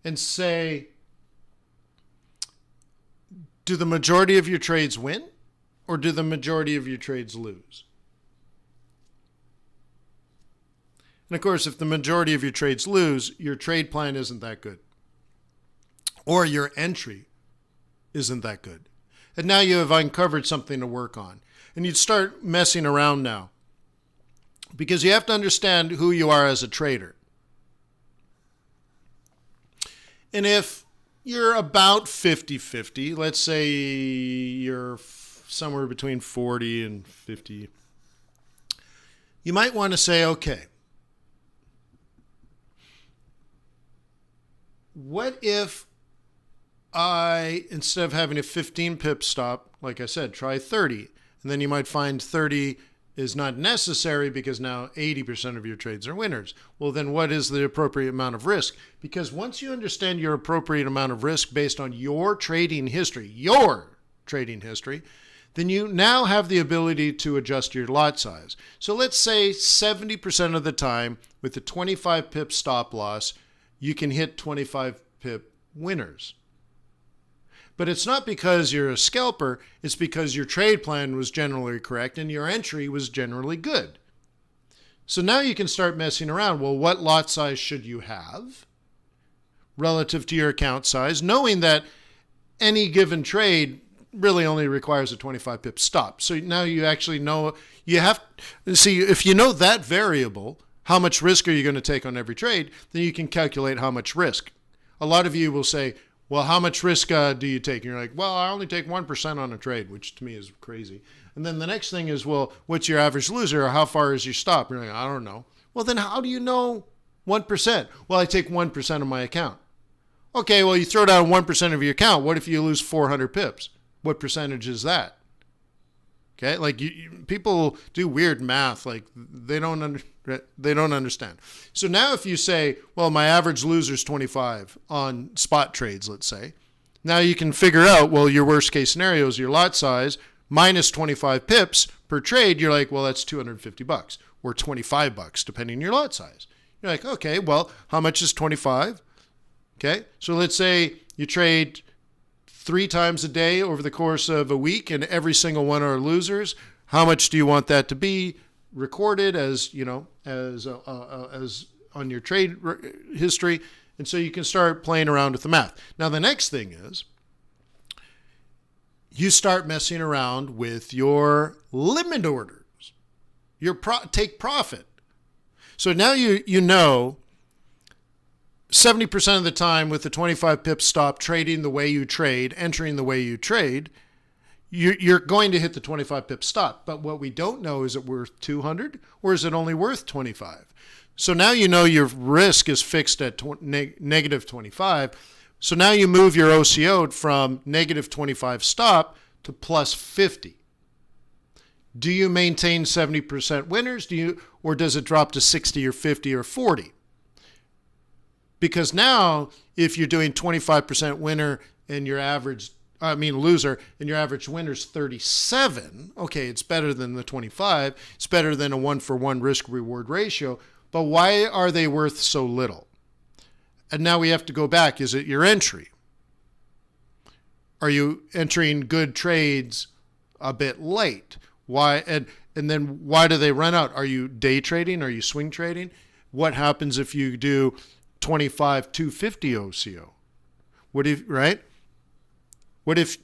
And say, do the majority of your trades win? Or do the majority of your trades lose? And of course, if the majority of your trades lose, your trade plan isn't that good. Or your entry isn't that good. And now you have uncovered something to work on. And you'd start messing around now. Because you have to understand who you are as a trader. And if you're about 50-50, let's say you're somewhere between 40 and 50, you might want to say, okay, what if I, instead of having a 15 pip stop, like I said, try 30. And then you might find 30 is not necessary because now 80% of your trades are winners. Well, then what is the appropriate amount of risk? Because once you understand your appropriate amount of risk based on your trading history, then you now have the ability to adjust your lot size. So let's say 70% of the time with a 25 pip stop loss, you can hit 25 pip winners. But it's not because you're a scalper, it's because your trade plan was generally correct and your entry was generally good. So now you can start messing around. Well, what lot size should you have relative to your account size, knowing that any given trade really only requires a 25 pip stop. So now you actually know, you have, see, if you know that variable, how much risk are you going to take on every trade, then you can calculate how much risk. A lot of you will say, well, how much risk do you take? And you're like, well, I only take 1% on a trade, which to me is crazy. And then the next thing is, well, what's your average loser, or how far is your stop? And you're like, I don't know. Well, then how do you know 1%? Well, I take 1% of my account. Okay, well, you throw down 1% of your account. What if you lose 400 pips? What percentage is that? Okay, like people do weird math, like they don't understand. So now if you say, well, my average loser is 25 on spot trades, let's say, now you can figure out, well, your worst case scenario is your lot size minus 25 pips per trade. You're like, well, that's $250 or $25, depending on your lot size. You're like, okay, well, how much is 25? Okay, so let's say you trade 3 times a day over the course of a week, and every single one are losers. How much do you want that to be recorded as, you know, as on your trade history? And so you can start playing around with the math. Now, the next thing is you start messing around with your limit orders, your take profit. So now you know 70% of the time with the 25 pip stop, trading the way you trade, entering the way you trade, you're going to hit the 25 pip stop. But what we don't know, is it worth 200 or is it only worth 25? So now you know your risk is fixed at negative 25. So now you move your OCO from negative 25 stop to plus 50. Do you maintain 70% winners? Or does it drop to 60 or 50 or 40? Because now, if you're doing 25% winner and your average, loser, and your average winner is 37, okay, it's better than the 25. It's better than a 1-for-1 risk-reward ratio. But why are they worth so little? And now we have to go back. Is it your entry? Are you entering good trades a bit late? Why? And then why do they run out? Are you day trading? Are you swing trading? What happens if you do 25 250 OCO? What if, right? What if,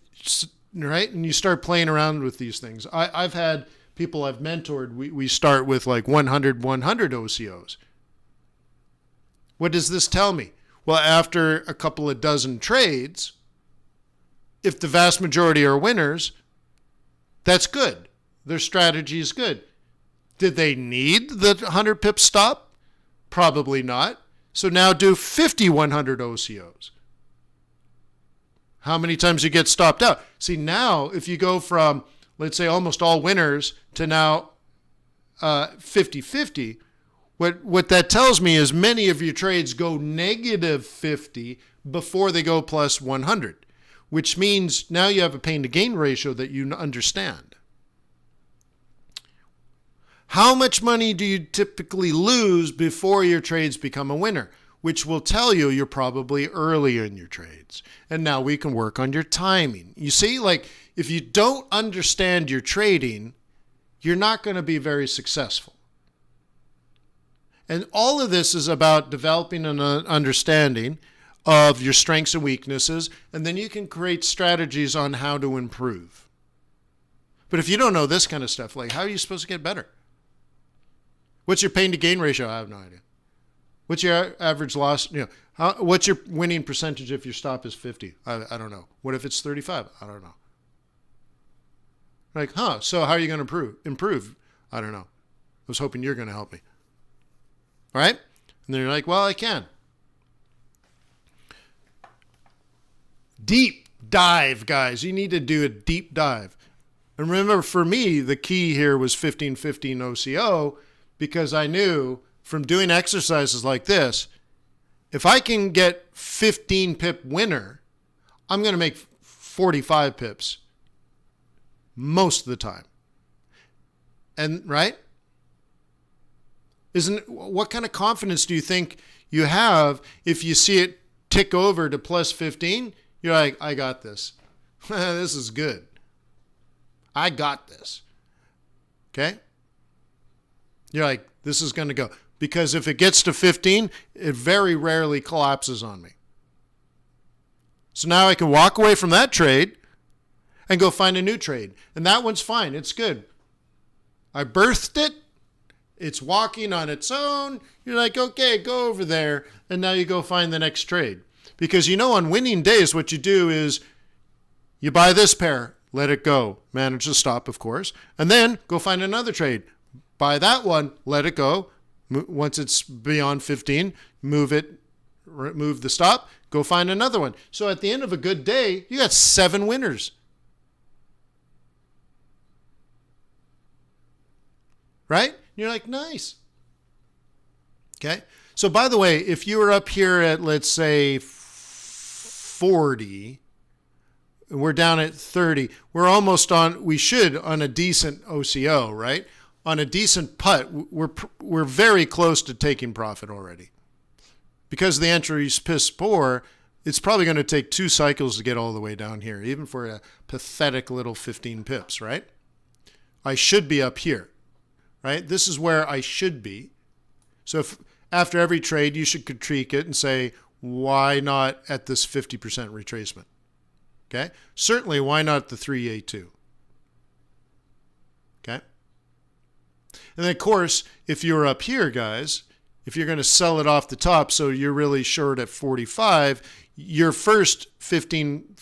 right? And you start playing around with these things. I've had people I've mentored, we start with like 100 OCOs. What does this tell me? Well, after a couple of dozen trades, if the vast majority are winners, that's good. Their strategy is good. Did they need the 100 pip stop? Probably not. So now do 50 100 OCOs. How many times you get stopped out? See, now if you go from, let's say, almost all winners to now 50-50, what that tells me is many of your trades go negative 50 before they go plus 100, which means now you have a pain to gain ratio that you understand. How much money do you typically lose before your trades become a winner? Which will tell you you're probably early in your trades. And now we can work on your timing. You see, like if you don't understand your trading, you're not going to be very successful. And all of this is about developing an understanding of your strengths and weaknesses, and then you can create strategies on how to improve. But if you don't know this kind of stuff, like, how are you supposed to get better? What's your pain to gain ratio? I have no idea. What's your average loss? What's your winning percentage if your stop is 50? I don't know. What if it's 35? I don't know. Like, so how are you going to improve? I don't know. I was hoping you're going to help me. All right? And then you're like, well, I can. Deep dive, guys. You need to do a deep dive. And remember, for me, the key here was 15-15 OCO, because I knew from doing exercises like this, if I can get 15 pip winner, I'm going to make 45 pips most of the time. And right? What kind of confidence do you think you have if you see it tick over to plus 15? You're like, I got this. This is good. I got this. Okay? You're like, this is going to go. Because if it gets to 15, it very rarely collapses on me. So now I can walk away from that trade and go find a new trade. And that one's fine. It's good. I birthed it. It's walking on its own. You're like, okay, go over there. And now you go find the next trade. Because on winning days, what you do is you buy this pair, let it go. Manage the stop, of course. And then go find another trade. Buy that one, let it go. Once it's beyond 15, move the stop, go find another one. So at the end of a good day, you got 7 winners. Right? You're like, nice. Okay? So by the way, if you were up here at, let's say, 40, and we're down at 30, we're almost on a decent OCO, right? On a decent putt, we're very close to taking profit already. Because the entry's piss poor, it's probably going to take 2 cycles to get all the way down here, even for a pathetic little 15 pips, right? I should be up here, right? This is where I should be. So if after every trade, you should critique it and say, why not at this 50% retracement? Okay? Certainly, why not the 3A2? Okay? And then, of course, if you're up here, guys, if you're going to sell it off the top, so you're really short at 45, your first 15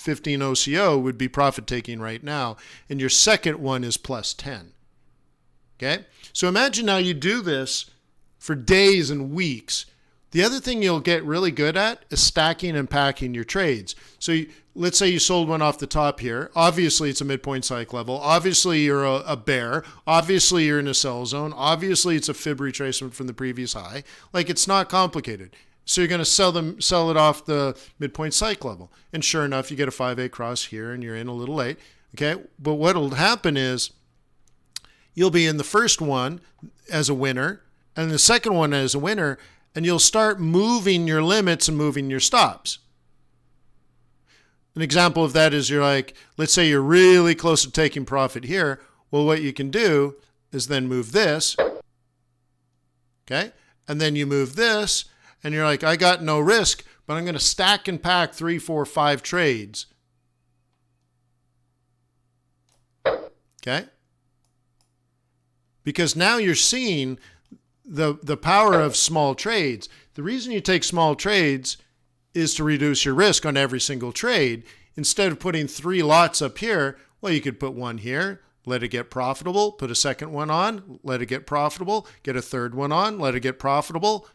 OCO would be profit taking right now, and your second one is plus 10. Okay? So imagine now you do this for days and weeks. The other thing you'll get really good at is stacking and packing your trades. So let's say you sold one off the top here. Obviously, it's a midpoint cycle level. Obviously, you're a bear. Obviously, you're in a sell zone. Obviously, it's a fib retracement from the previous high. Like, it's not complicated. So you're going to sell it off the midpoint cycle level. And sure enough, you get a 5A cross here, and you're in a little late. Okay? But what will happen is you'll be in the first one as a winner, and the second one as a winner, and you'll start moving your limits and moving your stops. An example of that is you're like, let's say you're really close to taking profit here. Well, what you can do is then move this, okay? And then you move this, and you're like, I got no risk, but I'm going to stack and pack 3, 4, 5 trades. Okay? Because now you're seeing the power of small trades. The reason you take small trades is to reduce your risk on every single trade. Instead of putting 3 lots up here, well, you could put one here, let it get profitable, put a second one on, let it get profitable, get a third one on, let it get profitable.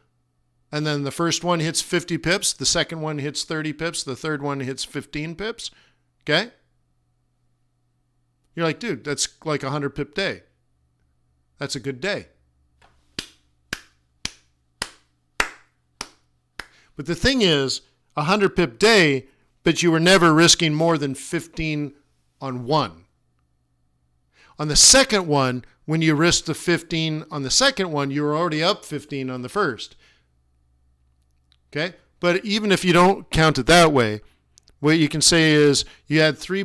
And then the first one hits 50 pips, the second one hits 30 pips, the third one hits 15 pips. Okay? You're like, dude, that's like a 100 pip day. That's a good day. But the thing is, 100 pip day, but you were never risking more than 15 on one. On the second one, when you risked the 15 on the second one, you were already up 15 on the first. Okay? But even if you don't count it that way, what you can say is you had 3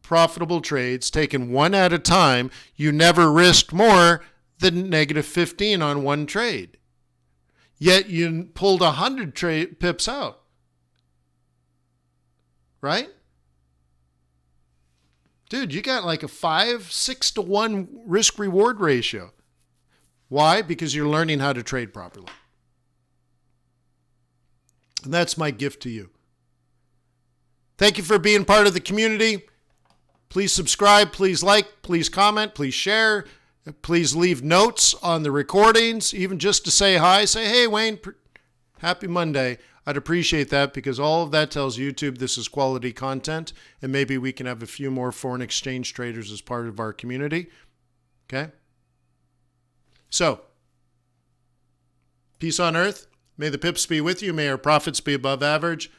profitable trades taken one at a time. You never risked more than negative 15 on one trade. yet you pulled 100 pips out. Right? Dude, you got like a 5-6 to 1 risk reward ratio. Why? Because you're learning how to trade properly. And that's my gift to you. Thank you for being part of the community. Please subscribe, please like, please comment, please share. Please leave notes on the recordings, even just to say hi. Say, hey, Wayne, happy Monday. I'd appreciate that because all of that tells YouTube this is quality content, and maybe we can have a few more foreign exchange traders as part of our community. Okay? So, peace on earth. May the pips be with you. May our profits be above average.